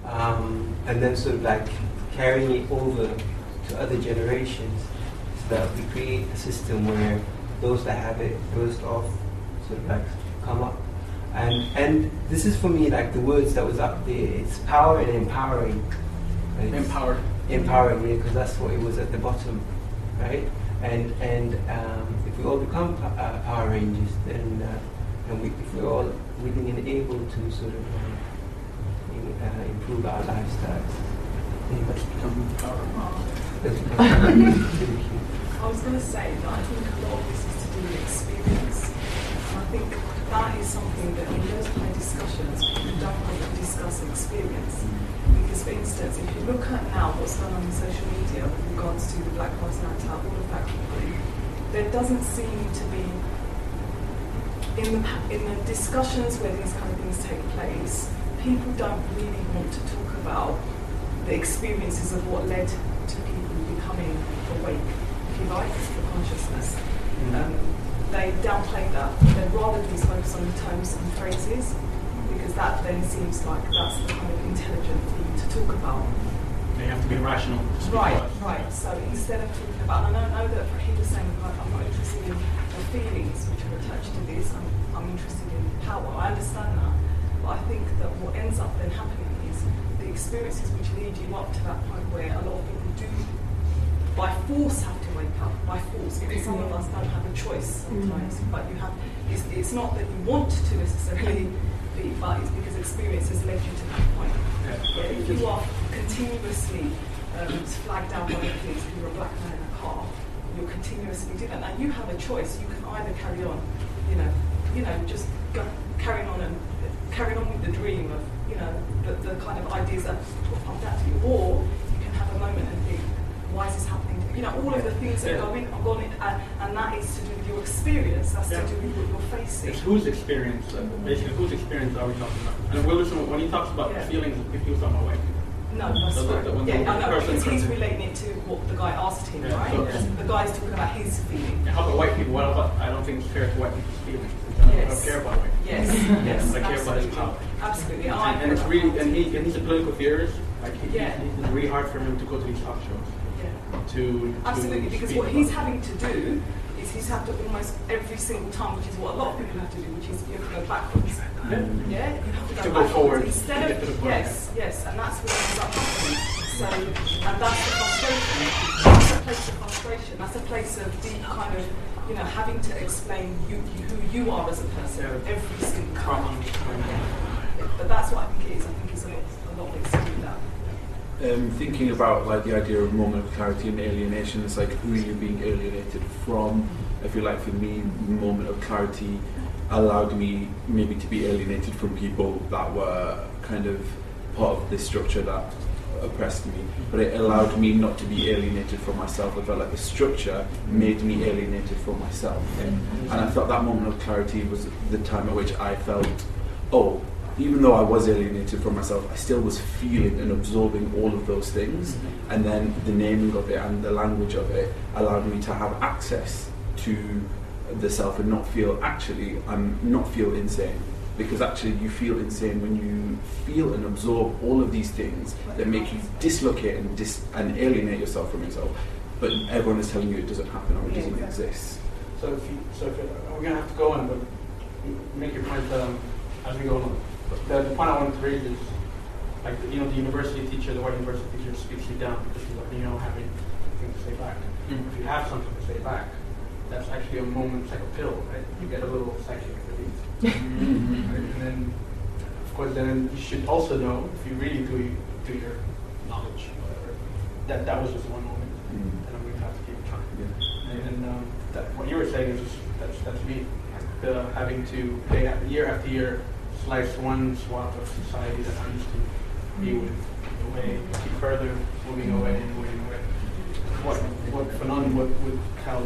and then sort of carrying it over to other generations, so that we create a system where those that have it first off sort of come up. And this is for me the words that was up there. It's power and empowering. Right? Empowering, really, because that's what it was at the bottom, right? And if we all become Power Rangers, then if we're all willing and able to sort of improve our lifestyles, then let's become Power Rangers. I was going to say that I think a lot of this is to do with experience. I think that is something that in those kind of discussions, people don't want to discuss experience. Because, for instance, if you look at now what's going on in social media with regards to the Black Lives Matter, all of that group, there doesn't seem to be, in the discussions where these kind of things take place, people don't really want to talk about the experiences of what led to people becoming awake, if you like, to consciousness. They downplay that. They'd rather just focus on the terms and phrases, because that then seems like that's the kind of intelligent thing to talk about. They have to be rational. Right. So instead of talking about, and I know that he was saying, like, I'm not interested in the feelings which are attached to this, I'm interested in power. I understand that. But I think that what ends up then happening is the experiences which lead you up to that point where a lot of people do, by force, have to wake up, by force, because some of us don't have a choice sometimes, but you have, it's not that you want to necessarily be, but it's because experience has led you to that point. If you are continuously flagged down by the police, if you're a black man in a car, you're continuously doing that. Now you have a choice. You can either carry on, just carry on with the dream of, the kind of ideas that were pumped out to you, or you can have a moment and think, why is this happening to me? All of the things that go in, and that is to do with your experience. That's to do with what you're facing. It's whose experience, basically, whose experience are we talking about? And Wilson, when he talks about feelings, if he was talking about white people. No, that's right. I know, because he's relating it to what the guy asked him, right? So, the guy's talking about his feeling. How about white people? What about, I don't think it's fair to white people's feelings. I don't care about white people. Yes. I care about his power. Absolutely. And it's really, and he's a political theorist. Like, it's really hard for him to go to these talk shows. Absolutely, because what he's having to do is he's had to almost every single time, which is what a lot of people have to do, which is you have to go backwards. You have to go forward. Instead of, yes, and that's what ends up happening. So, and that's the frustration. That's a place of frustration. That's a place of deep kind of, having to explain who you are as a person every single time. But that's what I think it is. I think it's a lot of to do that. Thinking about like the idea of moment of clarity and alienation, it's like who are you being alienated from? I feel like for me, moment of clarity allowed me maybe to be alienated from people that were kind of part of this structure that oppressed me, but it allowed me not to be alienated from myself. I felt like the structure made me alienated from myself, and I thought that moment of clarity was the time at which I felt, even though I was alienated from myself, I still was feeling and absorbing all of those things. And then the naming of it and the language of it allowed me to have access to the self and not feel insane. Because actually you feel insane when you feel and absorb all of these things that make you dislocate and alienate yourself from yourself. But everyone is telling you it doesn't happen or it doesn't exist. So we're going to have to go on, but make your point as we go along. The point I wanted to raise is, like, the university teacher, the white university teacher speaks you down because you don't have anything to say back. If you have something to say back, that's actually a moment, it's like a pill, right? You get a little psychic relief. Right? And then, of course, then you should also know, if you really do your knowledge, whatever, that was just one moment, and I'm going to have to keep trying. And that, what you were saying is that's me, having to year after year slice one swath of society that I used to be with away, keep further moving away and moving away. What Fanon would tell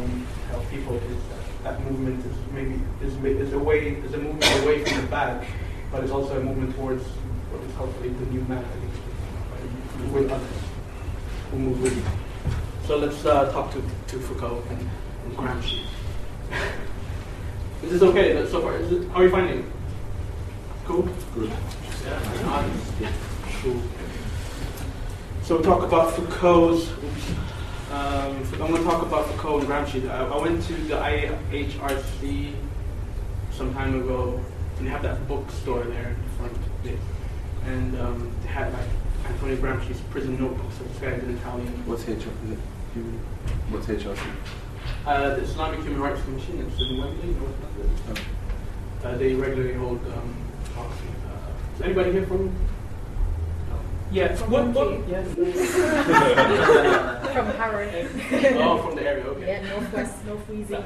people is that movement is a movement away from the bad, but it's also a movement towards what is hopefully the new man, I think, with others who move with you. So let's talk to Foucault and Gramsci. Is this okay so far? How are you finding it? Cool? Good. Yeah, cool. So we'll talk about Foucault's. I'm going to talk about Foucault and Gramsci. I went to the IHRC some time ago, and they have that bookstore there in front of it. And they had like Antonio Gramsci's prison notebooks. So this guy is an Italian. What's HRC? The Islamic Human Rights Commission. It's in Wembley. They regularly hold talks. Is anybody here from? Yeah, from what? Yes. From Harrow. Oh, from the area, okay. Yeah, northwest, north Weezy.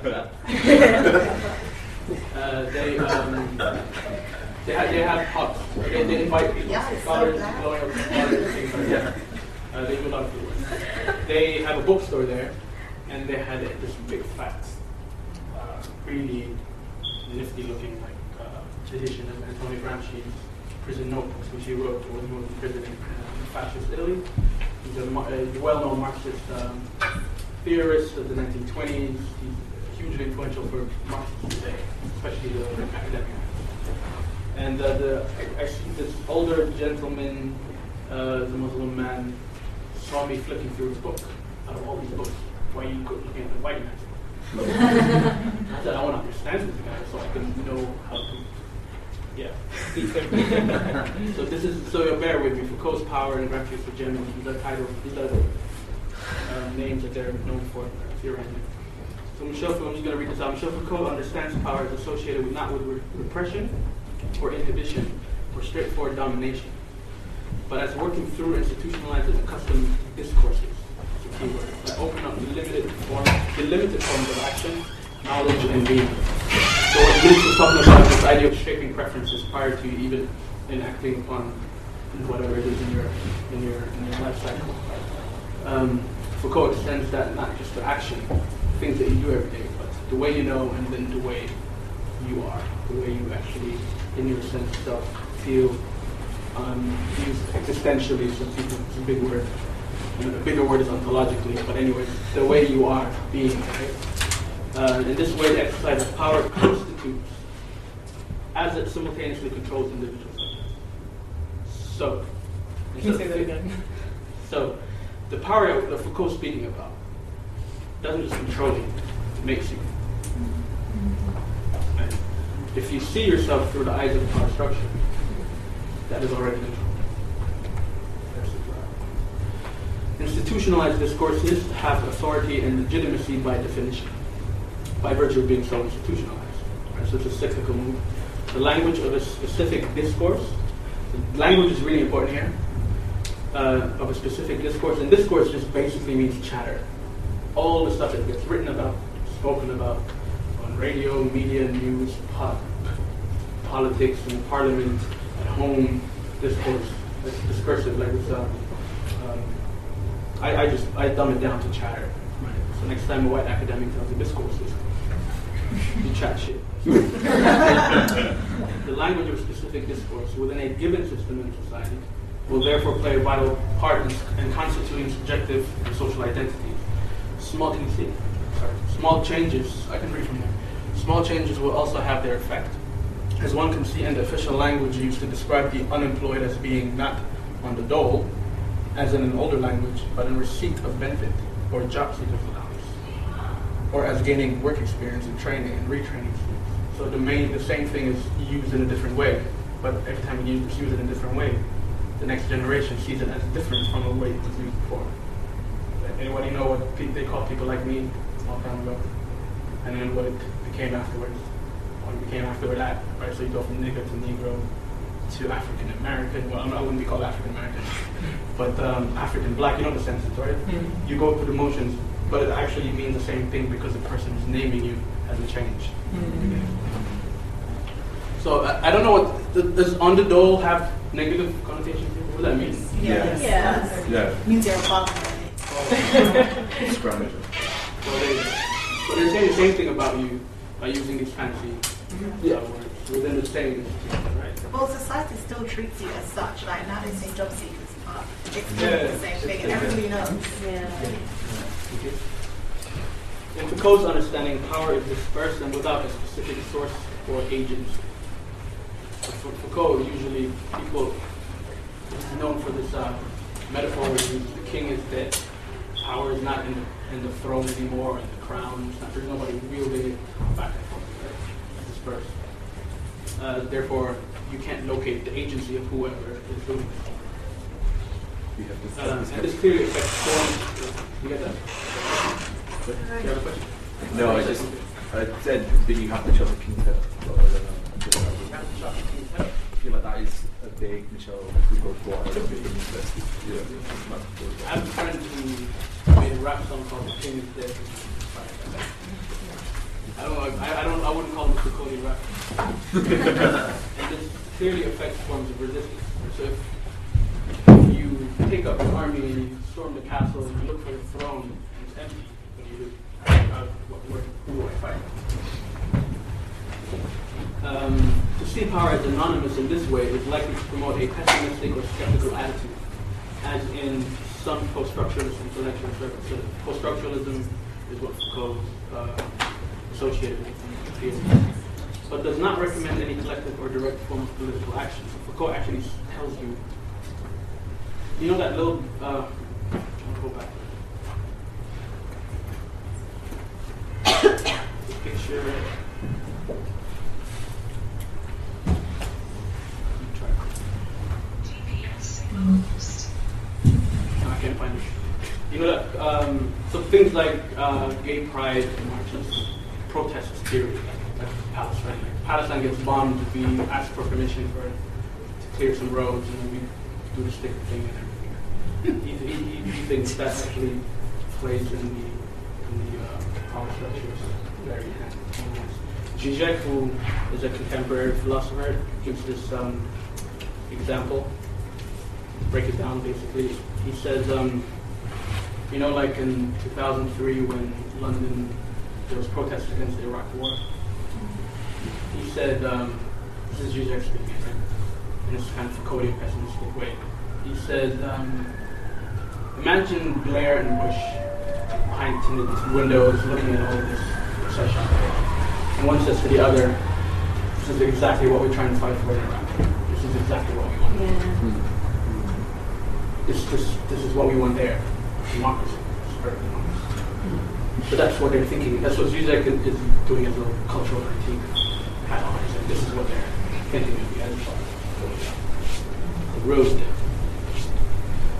They have hubs. They invite people, scholars, lawyers, things like that. They do a lot of good work. They have a bookstore there, and they had this big fat, really nifty-looking edition of Antonio Gramsci's Prison Notebooks, which he wrote when he was in prison in fascist Italy. He's a well-known Marxist theorist of the 1920s. He's hugely influential for Marxists today, especially the academic. And I see this older gentleman, the Muslim man, saw me flipping through his book. Out of all these books, why are you looking at the white man's book? I said, I want to understand this guy so I can know how to, so bear with me. Foucault's Power and Gramsci's Hegemony, these are titles, these are the names that they're known for theorizing. So I'm just going to read this out. Michel Foucault understands power as associated not with repression or inhibition or straightforward domination, but as working through institutionalized and accustomed discourses. That's a key word. That open up the limited forms of action, knowledge, and being. So what Lynch was talking about this idea of shaping preferences prior to even enacting upon whatever it is in your life cycle. Foucault extends that not just to action, things that you do every day, but the way you know and then the way you are, the way you actually, in your sense of self, feel, used existentially. Some people, it's a big word. And a bigger word is ontologically, but anyways, the way you are being, right? In this way, the exercise of power constitutes as it simultaneously controls individual subjects. So, can you say that again? So, the power that Foucault's speaking about doesn't just control you, it makes you. Right? If you see yourself through the eyes of the power structure, that is already control. Institutionalized discourses have authority and legitimacy by definition, by virtue of being so institutionalized. Right? So it's a cyclical move. The language of a specific discourse, language is really important here, of a specific discourse, and discourse just basically means chatter. All the stuff that gets written about, spoken about on radio, media, news, politics, in parliament, at home, discourse, it's discursive, like it's I dumb it down to chatter. Right? So next time a white academic tells a discourse, you chat shit. The language of a specific discourse within a given system in society will therefore play a vital part in constituting subjective and social identities. Small changes, I can read from there. Small changes will also have their effect. As one can see in the official language used to describe the unemployed as being not on the dole, as in an older language, but in receipt of benefit or job seekers allowance, or as gaining work experience and training and retraining. So the same thing is used in a different way, but every time you use it in a different way, the next generation sees it as different from the way it was used before. Anybody know what they call people like me a long time ago? And then what it became afterwards? What it became after that, right? So you go from nigger to Negro to African American. Well, I wouldn't be called African American, but African Black. You know the senses, right? Mm-hmm. You go through the motions, but it actually means the same thing because the person who's naming you hasn't changed. Mm-hmm. So I don't know what does on the dole have negative connotations here? What does that mean? Yes. Yeah. It means you're a father. Scrummage. So they're saying the same thing about you by using these fancy words within the same institution, right? Well, society still treats you as such. Like now they say job seekers, but it's still the same thing, and everybody knows. Okay. In Foucault's understanding, power is dispersed and without a specific source or agent. For Foucault, usually people is known for this metaphor where the king is dead. Power is not in the throne anymore, in the crown. There's nobody wielding it back and forth. Right? Dispersed. Therefore, you can't locate the agency of whoever is doing it. And this clearly affects form. You get that? Do you have a question? No, I said that you have to shut the king's head. I feel like that is a big Michel Foucault quote. I'm trying to make a rap song called The King is Dead. I wouldn't call it Foucaultian rap. And this clearly affects forms of resistance. So if you take up an army and you storm the castle and you look for the throne and it's empty, when you do, who do I fight? To see power as anonymous in this way is likely to promote a pessimistic or skeptical attitude, as in some post-structuralist intellectual circles. So post-structuralism is what Foucault associated with in the field, but does not recommend any collective or direct form of political action. So Foucault actually tells you, you know that little, I'll go back. The picture. I can't find it. You know that, so things like gay pride marches, protest theory, like Palestine. Like Palestine gets bombed, we ask for permission to clear some roads, and then we do the sticker thing and everything. He thinks that actually plays in the power structures very hand. Zizek, who is a contemporary philosopher, gives this example. Break it down basically. He says, you know, like in 2003 when London, there was protests against the Iraq War. He said, this is Zizek speaking, in this kind of Foucaultian pessimistic way. He said, imagine Blair and Bush behind tinted windows looking at all this recession. And one says to the other, this is exactly what we're trying to fight for in Iraq. This is exactly what we want. Yeah. This is what we want there. Democracy. So that's what they're thinking. That's what Zizek is doing as a little cultural critique. This is what they're thinking of the other side. The road.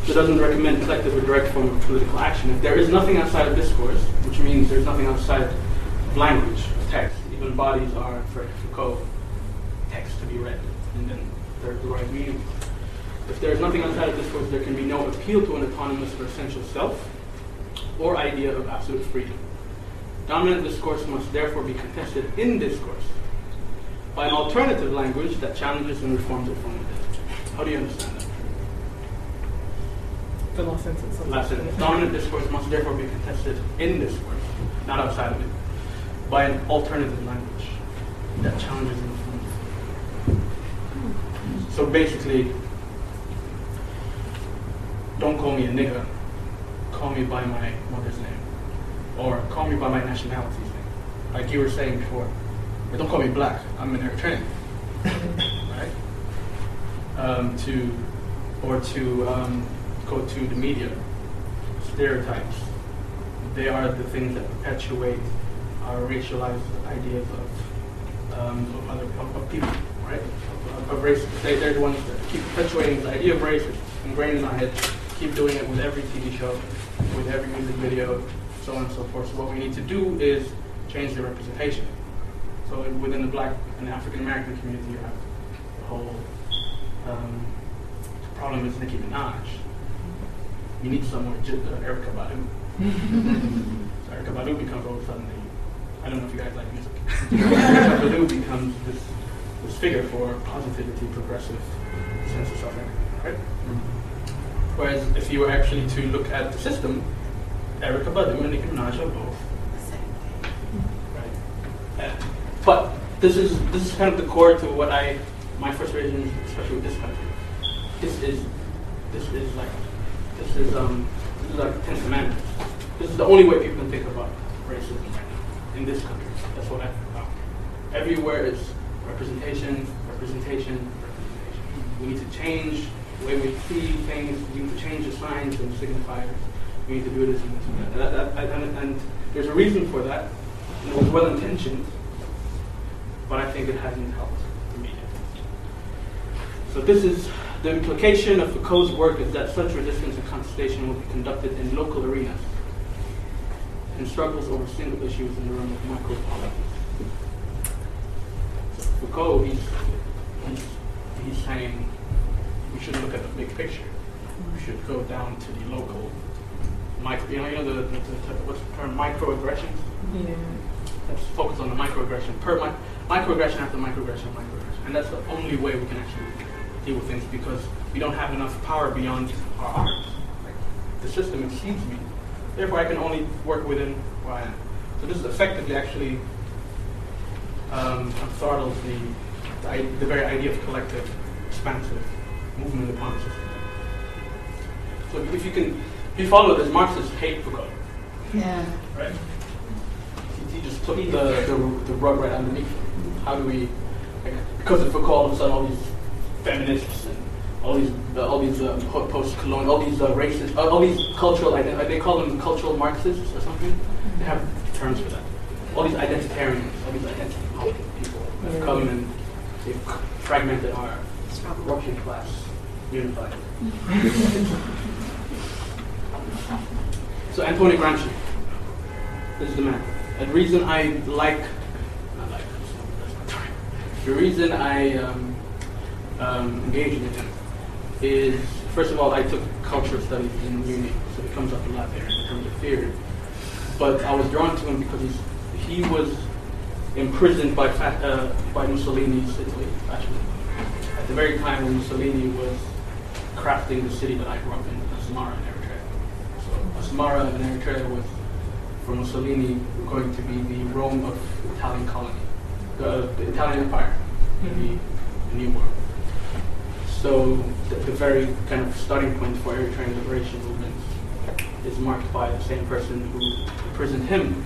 So it doesn't recommend collective or direct form of political action. If there is nothing outside of discourse, which means there's nothing outside of language, text, even bodies are, for Foucault, text to be read, and then they're the right meaning. If there is nothing outside of discourse, there can be no appeal to an autonomous or essential self or idea of absolute freedom. Dominant discourse must therefore be contested in discourse by an alternative language that challenges and reforms it from within. How do you understand that? The last sentence. Last sentence. Dominant discourse must therefore be contested in discourse, not outside of it, by an alternative language that challenges and reforms it. So basically, don't call me a nigger, call me by my mother's name, or call me by my nationality's name, like you were saying before. But don't call me black, I'm an Eritrean, right? To go to the media, stereotypes. They are the things that perpetuate our racialized ideas of people, right? Of race. They're the ones that keep perpetuating the idea of race, which is ingrained in our head. Keep doing it with every TV show, with every music video, so on and so forth. So what we need to do is change the representation. So within the Black and African American community, you have the whole problem is Nicki Minaj. You need somewhere Erykah Badu. So Erykah Badu becomes all of a sudden I don't know if you guys like music. Erykah Badu becomes this figure for positivity, progressive sense of self-identity, right? Whereas if you were actually to look at the system, Erykah Badu and Nicki Minaj are both the same. Right? But this is kind of the core to what my frustration, especially with this country. This is like the Ten Commandments. This is the only way people can think about racism right now in this country. That's what I found. Everywhere is representation. We need to change the way we see things. We need to change the signs and signifiers. We need to do this and this and that. And there's a reason for that. And it was well intentioned, but I think it hasn't helped the media. So this is the implication of Foucault's work is that such resistance and contestation will be conducted in local arenas and struggles over single issues in the realm of micro-politics. So Foucault, he's saying we should look at the big picture. We should go down to the local micro. You know the what's the term? Microaggressions. Yeah. Let's focus on the microaggression. Microaggression after microaggression, microaggression. And that's the only way we can actually deal with things, because we don't have enough power beyond our arms. Like, the system exceeds me. Therefore, I can only work within where I am. So this is effectively actually throttles the very idea of collective, expansive movement upon the system. So if you follow this, Marxists hate Foucault. Yeah. Right? He just took the rug right underneath. How do we, because of Foucault, all of a sudden all these feminists and all these post-colonial, all these racist, all these cultural, they call them cultural Marxists or something. They have terms for that. All these identitarians, all these identity people have come and they've fragmented our working class unified. So Antonio Gramsci, this is the man. The reason the reason I engaged with him is, first of all, I took cultural studies in uni, so it comes up a lot there in terms of theory. But I was drawn to him because he was imprisoned by Mussolini's Italy, actually. At the very time when Mussolini was crafting the city that I grew up in, Asmara in Eritrea. So Asmara in Eritrea was, for Mussolini, going to be the Rome of Italian colony, the Italian Empire, the New World. So the very kind of starting point for Eritrean liberation movements is marked by the same person who imprisoned him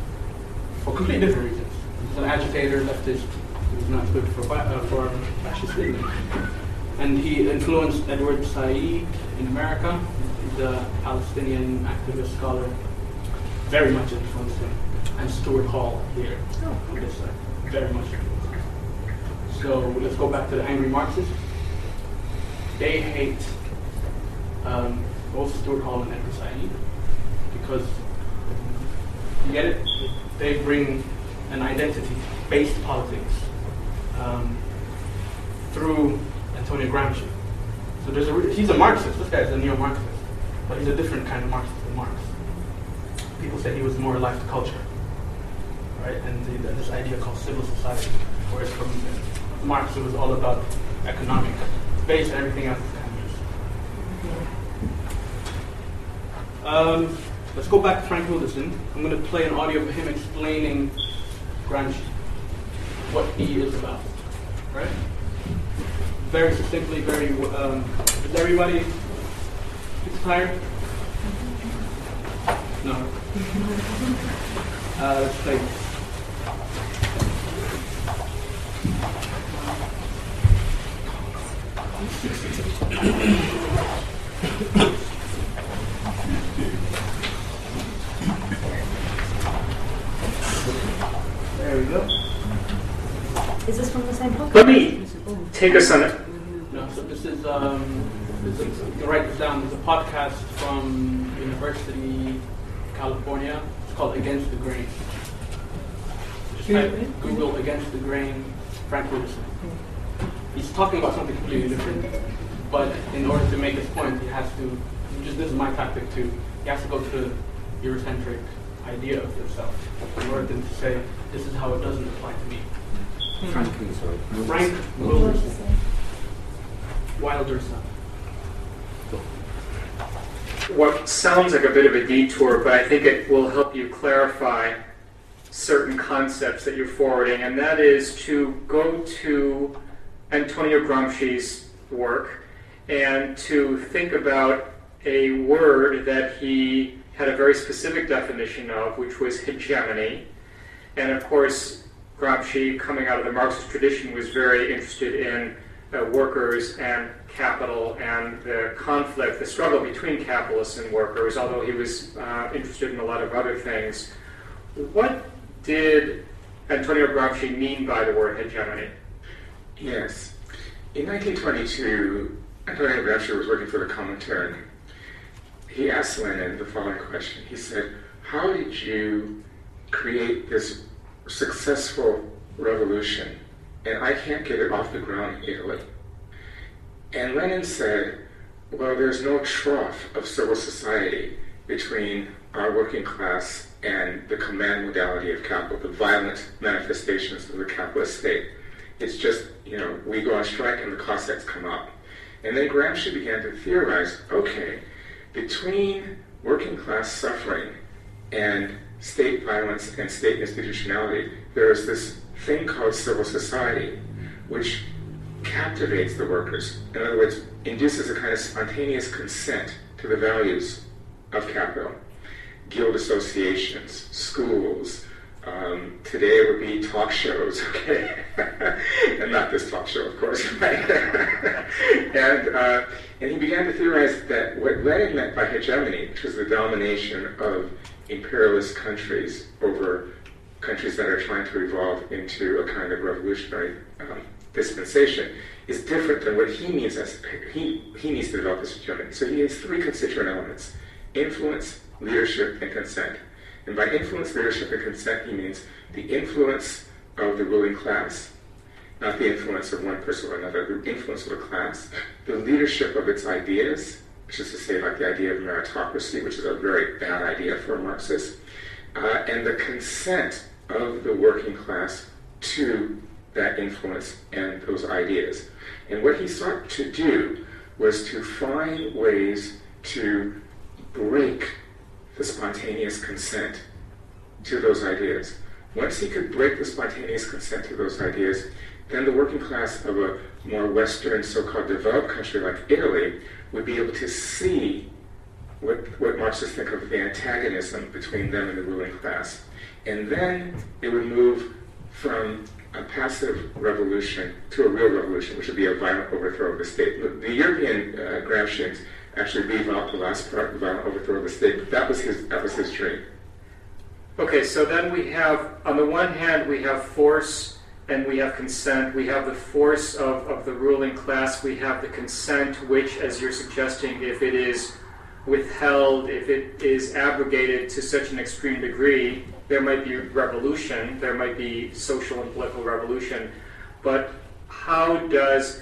for completely different reasons. He's an agitator, leftist, he was not good for fascist Italy. And he influenced Edward Said in America. He's a Palestinian activist scholar. Very much influenced him. And Stuart Hall here on this side. Very much influenced him. So let's go back to the angry Marxists. They hate both Stuart Hall and Edward Said because, you get it? They bring an identity-based politics through Antonio Gramsci. So he's a Marxist. This guy's a neo-Marxist, but he's a different kind of Marxist than Marx. People say he was more alive to culture, right? And this idea called civil society, whereas from Marx it was all about economic base and everything else is kind of used. Let's go back to Frank Wilderson. I'm going to play an audio of him explaining Gramsci, what he is about, right? Very succinctly, is everybody tired? No. Let's play this. There we go. Is this from the same podcast? Let me take us on it. No, so this is, you can write this down. There's a podcast from University of California. It's called Against the Grain. Just type Google Against the Grain, Frank Wilderson. He's talking about something completely different, but in order to make his point, he has to, this is my tactic too, he has to go to the Eurocentric idea of himself in order to say, this is how it doesn't apply to me. Frank Wilderson. Wilderson. What sounds like a bit of a detour, but I think it will help you clarify certain concepts that you're forwarding, and that is to go to Antonio Gramsci's work and to think about a word that he had a very specific definition of, which was hegemony. And of course, Gramsci, coming out of the Marxist tradition, was very interested in workers and capital and the conflict, the struggle between capitalists and workers, although he was interested in a lot of other things. What did Antonio Gramsci mean by the word hegemony? Yes. In 1922, Antonio Gramsci was working for the Comintern. He asked Lenin the following question. He said, how did you create this successful revolution, and I can't get it off the ground in Italy? And Lenin said, well, there's no trough of civil society. between our working class and the command modality of capital, the violent manifestations of the capitalist state. It's just, we go on strike and the Cossacks come up. And then Gramsci began to theorize, okay, between working class suffering and state violence and state institutionality, there is this thing called civil society, which captivates the workers. In other words, induces a kind of spontaneous consent to the values of capital. Guild associations, schools, today it would be talk shows, okay? And not this talk show, of course, right? And he began to theorize that what Lenin meant by hegemony, which was the domination of imperialist countries over countries that are trying to evolve into a kind of revolutionary dispensation, is different than what he means as he needs to develop this hegemony. So he has three constituent elements: influence, leadership, and consent. And by influence, leadership, and consent, he means the influence of the ruling class, not the influence of one person or another, the influence of a class, the leadership of its ideas, which is to say, like the idea of meritocracy, which is a very bad idea for a Marxist, and the consent of the working class to that influence and those ideas. And what he sought to do was to find ways to break the spontaneous consent to those ideas. Once he could break the spontaneous consent to those ideas, then the working class of a more Western, so-called developed country like Italy would be able to see what Marxists think of the antagonism between them and the ruling class. And then it would move from a passive revolution to a real revolution, which would be a violent overthrow of the state. The European Gramscians actually leave out the last part, the violent overthrow of the state, but that was his dream. Okay, so then we have, on the one hand, we have force and we have consent. We have the force of the ruling class. We have the consent, which, as you're suggesting, if it is withheld, if it is abrogated to such an extreme degree, there might be revolution, there might be social and political revolution. But how does,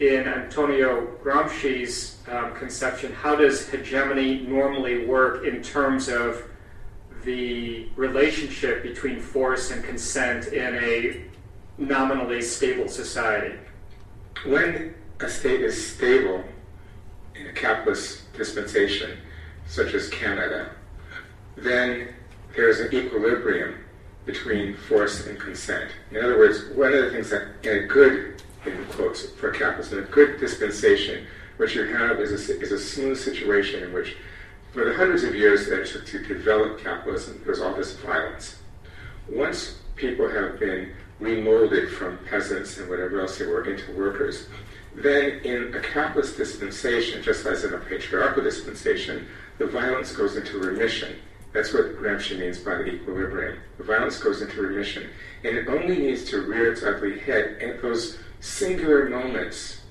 in Antonio Gramsci's conception, how does hegemony normally work in terms of the relationship between force and consent in a nominally stable society? When a state is stable in a capitalist dispensation, such as Canada, then there's an equilibrium between force and consent. In other words, one of the things that in a good, in quotes, for capitalism, in a good dispensation, what you have is a smooth situation in which, for the hundreds of years that it took to develop capitalism, there's all this violence. Once people have been remolded from peasants and whatever else they were into workers, then in a capitalist dispensation, just as in a patriarchal dispensation, the violence goes into remission. That's what Gramsci means by the equilibrium. The violence goes into remission, and it only needs to rear its ugly head at those singular moments,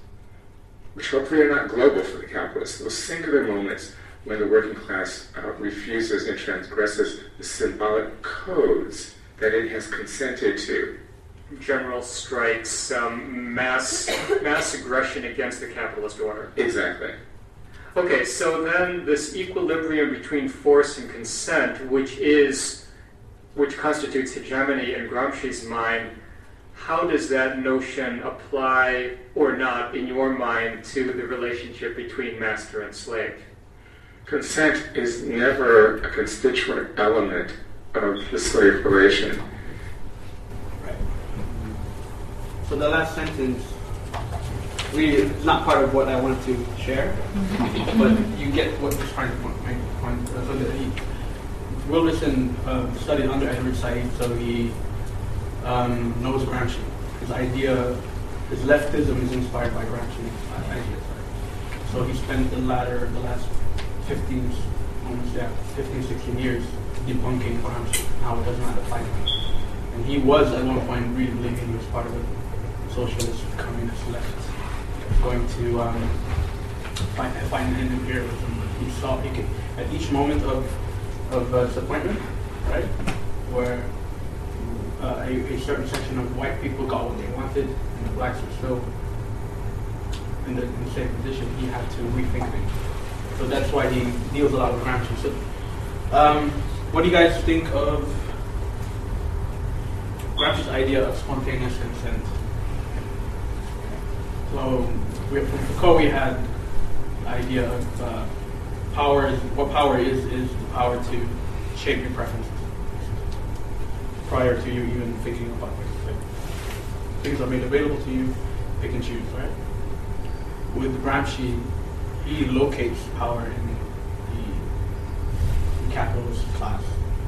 which hopefully are not global for the capitalists, those singular moments when the working class refuses and transgresses the symbolic codes that it has consented to. General strikes, mass aggression against the capitalist order. Exactly. Okay, so then this equilibrium between force and consent, which constitutes hegemony in Gramsci's mind, how does that notion apply or not in your mind to the relationship between master and slave? Consent is never a constituent element of the slave relation. Right. So the last sentence really is not part of what I wanted to share, but you get what he's trying to point. So Wilderson studied under Edward Said, so he knows Gramsci. His leftism is inspired by Gramsci's ideas. So he spent the last 15, 16 years debunking Gramsci, how it does not apply to him. And he was at one point really believing he was part of a socialist, communist left, going to find an end in imperialism. He saw he could, at each moment of disappointment, right, where a certain section of white people got what they wanted and the blacks were still in the same position, he had to rethink things. So that's why he deals a lot with Gramsci. So, what do you guys think of Gramsci's idea of spontaneous consent? So, from Foucault, we had the idea of power. What power is the power to shape your preferences prior to you even thinking about it. Like, things are made available to you, pick and choose, right? With Gramsci, he locates power in the capitalist class,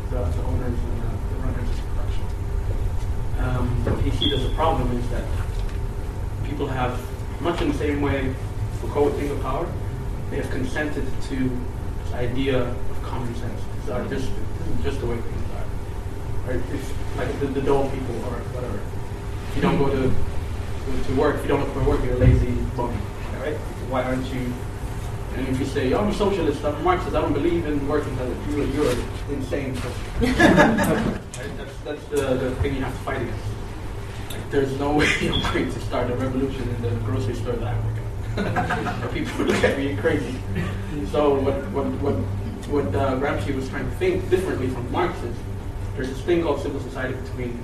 the owners and the runners of production. What he sees as a problem is that people have, much in the same way Foucault would think of power, they have consented to this idea of common sense. This is just the way things are. Right? It's like the dull people or whatever. If you don't go to work, if you don't look for work, you're a lazy bum. Right? Why aren't you? And if you say, oh, I'm a socialist, I'm a Marxist, I don't believe in working, you're an insane person. Right? That's the thing you have to fight against. Like, there's no way I'm going to start a revolution in the grocery store that I work at. People look at me crazy. So what Gramsci was trying to think differently from Marx is, there's this thing called civil society between,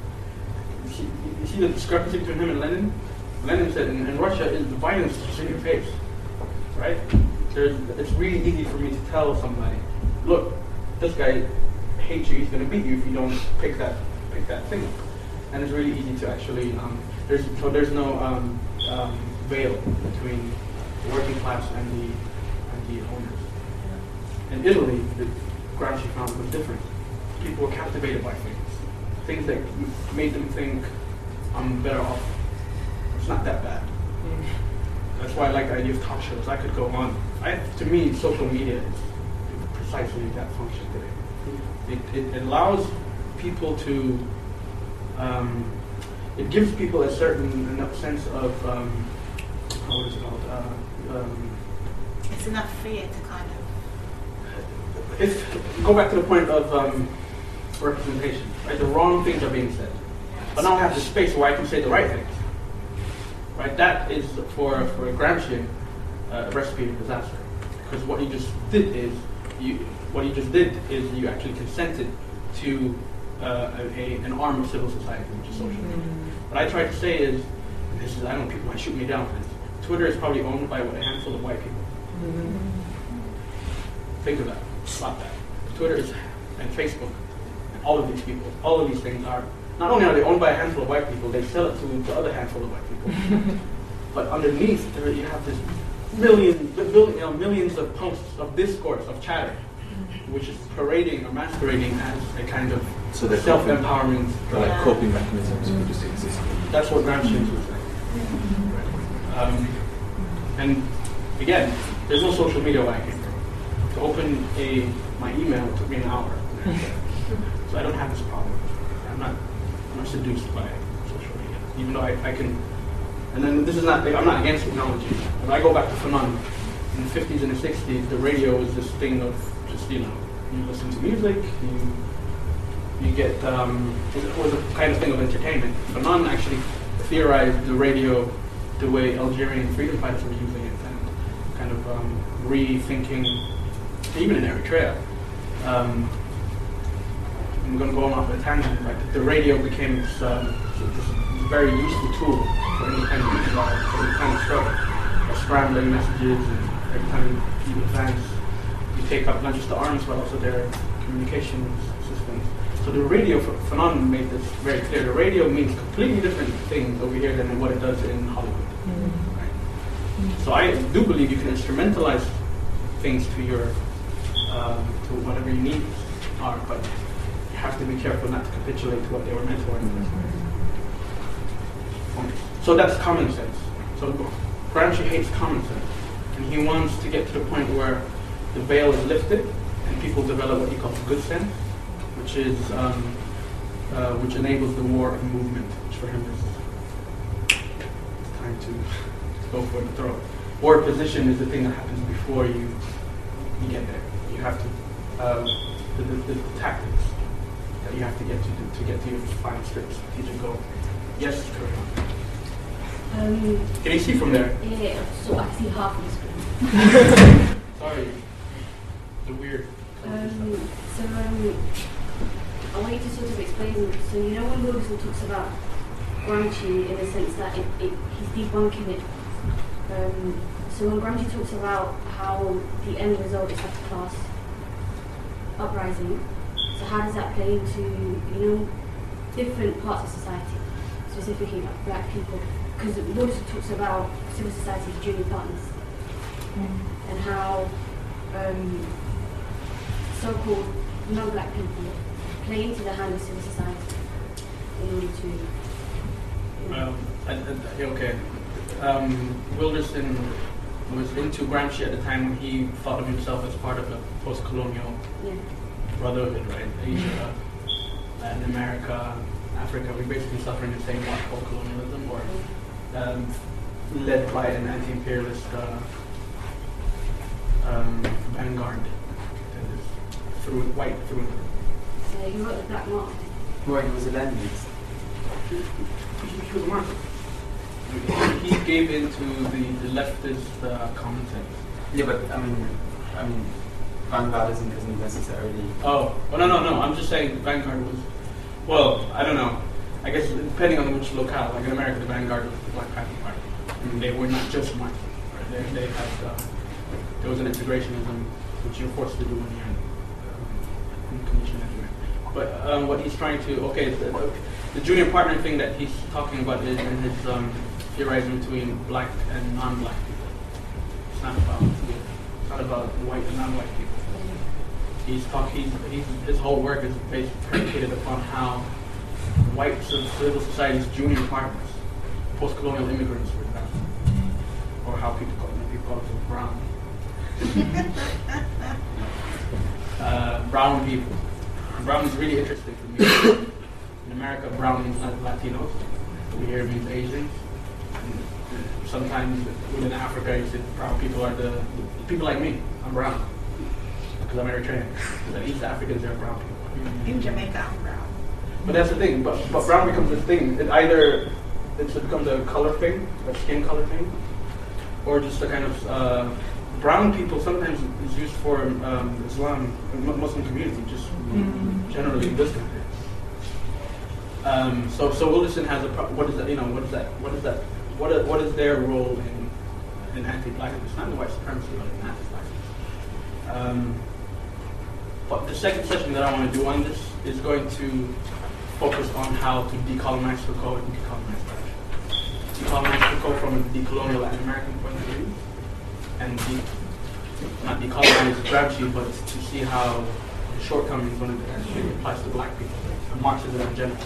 you see the discrepancy between him and Lenin? Lenin said, in Russia, the violence is just in your face, right? It's really easy for me to tell somebody, look, this guy hates you, he's going to beat you if you don't pick that thing up. And it's really easy to actually, there's no veil between the working class and the owners. In Italy, the Gramsci found was different. People were captivated by things that made them think, I'm better off. It's not that bad. That's why I like the idea of talk shows. I could go on. To me, social media is precisely that function today. It allows people to, it gives people a certain sense of, what is it called? It's enough fear to kind of. Go back to the point of representation. Right? The wrong things are being said. But now I have the space where I can say the right things. Right? That is for Gramsci a recipe for disaster. Because what he just did is you actually consented to an arm of civil society, which is social media. What I try to say is, I know people might shoot me down for this. Twitter is probably owned by a handful of white people. Think of that. About that. Twitter and Facebook, and all of these people, all of these things are, not only are they owned by a handful of white people, they sell it to the other handful of white people. But underneath, you have this millions of posts of discourse, of chatter, which is parading or masquerading as a kind of self-empowerment. Like coping mechanisms for just existing. That's what Gramsci was saying. And again, there's no social media where I came from. To open my email took me an hour. So I don't have this problem. I'm not seduced by social media, even though I can. And then I'm not against technology. If I go back to Fanon, in the 50s and the 60s, the radio was this thing of just, you listen to music, you get, it was a kind of thing of entertainment. Fanon actually theorized the radio the way Algerian freedom fighters were using it, and kind of rethinking, even in Eritrea. I'm going to go on off a tangent, but the radio became this very useful tool for independent struggle. Scrambling messages, and every time you advance, you take up not just the arms, but also their communications systems. So the radio phenomenon made this very clear. The radio means completely different things over here than what it does in Hollywood. Right? So I do believe you can instrumentalize things to your to whatever your needs are, but you have to be careful not to capitulate to what they were meant for. So that's common sense. So Gramsci hates common sense, and he wants to get to the point where the veil is lifted and people develop what he calls good sense, which is which enables the war of movement, which for him is time to go for the throat. War of position is the thing that happens before you get there. You have to the tactics that you have to get to your final strategic goal. Yes, correct. Can you see from there? Yeah, so I see half the screen. Sorry. a weird. I want you to sort of explain. So you know when Wilson talks about Gramsci in the sense that he's debunking it. So when Gramsci talks about how the end result is like a class uprising, so how does that play into different parts of society, specifically like black people? Because Wilson talks about civil society as junior partners, and how so-called non-black people play into the hand of civil society in order to. Okay. Wilderson was into Gramsci at the time when he thought of himself as part of the post-colonial brotherhood, right? Asia, Latin America, Africa, we're basically suffering the same one called colonialism, or led by an anti-imperialist vanguard that is white through. So he wrote the Black Mark. Well, he was a Leninist. He was a Marxist. He gave into the leftist common sense. Yeah, but I mean, vanguardism isn't necessarily. Oh, well, no. I'm just saying vanguard was. Well, I don't know. I guess depending on which locale. Like in America, the vanguard was the Black Panther Party. They were not just Marxists. Right? They had there was an integrationism which you're forced to do when you're in commission anyway. But what he's trying to the junior partner thing that he's talking about is in his theorizing between black and non-black people. It's not about white and non-white people. His whole work is based predicated upon how white civil society's junior partners, post-colonial immigrants, for example, or how people call them brown. Brown people. Brown is really interesting for me. In America, brown means Latinos. We hear it means Asians. And sometimes within Africa, you see brown people are the people like me. I'm brown because I'm Eritrean. But East Africans are brown people. In Jamaica, I'm brown. But that's the thing. But brown becomes this thing. It becomes a color thing, a skin color thing, or just a kind of brown people sometimes is used for Islam, Muslim community, just generally in this country. So Wilderson has what is that? What is their role in anti-blackness? Not in white supremacy, but in anti-blackness. But the second session that I want to do on this is going to focus on how to decolonize Foucault and decolonize Gramsci. Decolonize Foucault from a decolonial Latin American point of view, and not decolonize Gramsci, but to see how the shortcomings when it actually applies to black people, Marxism in general.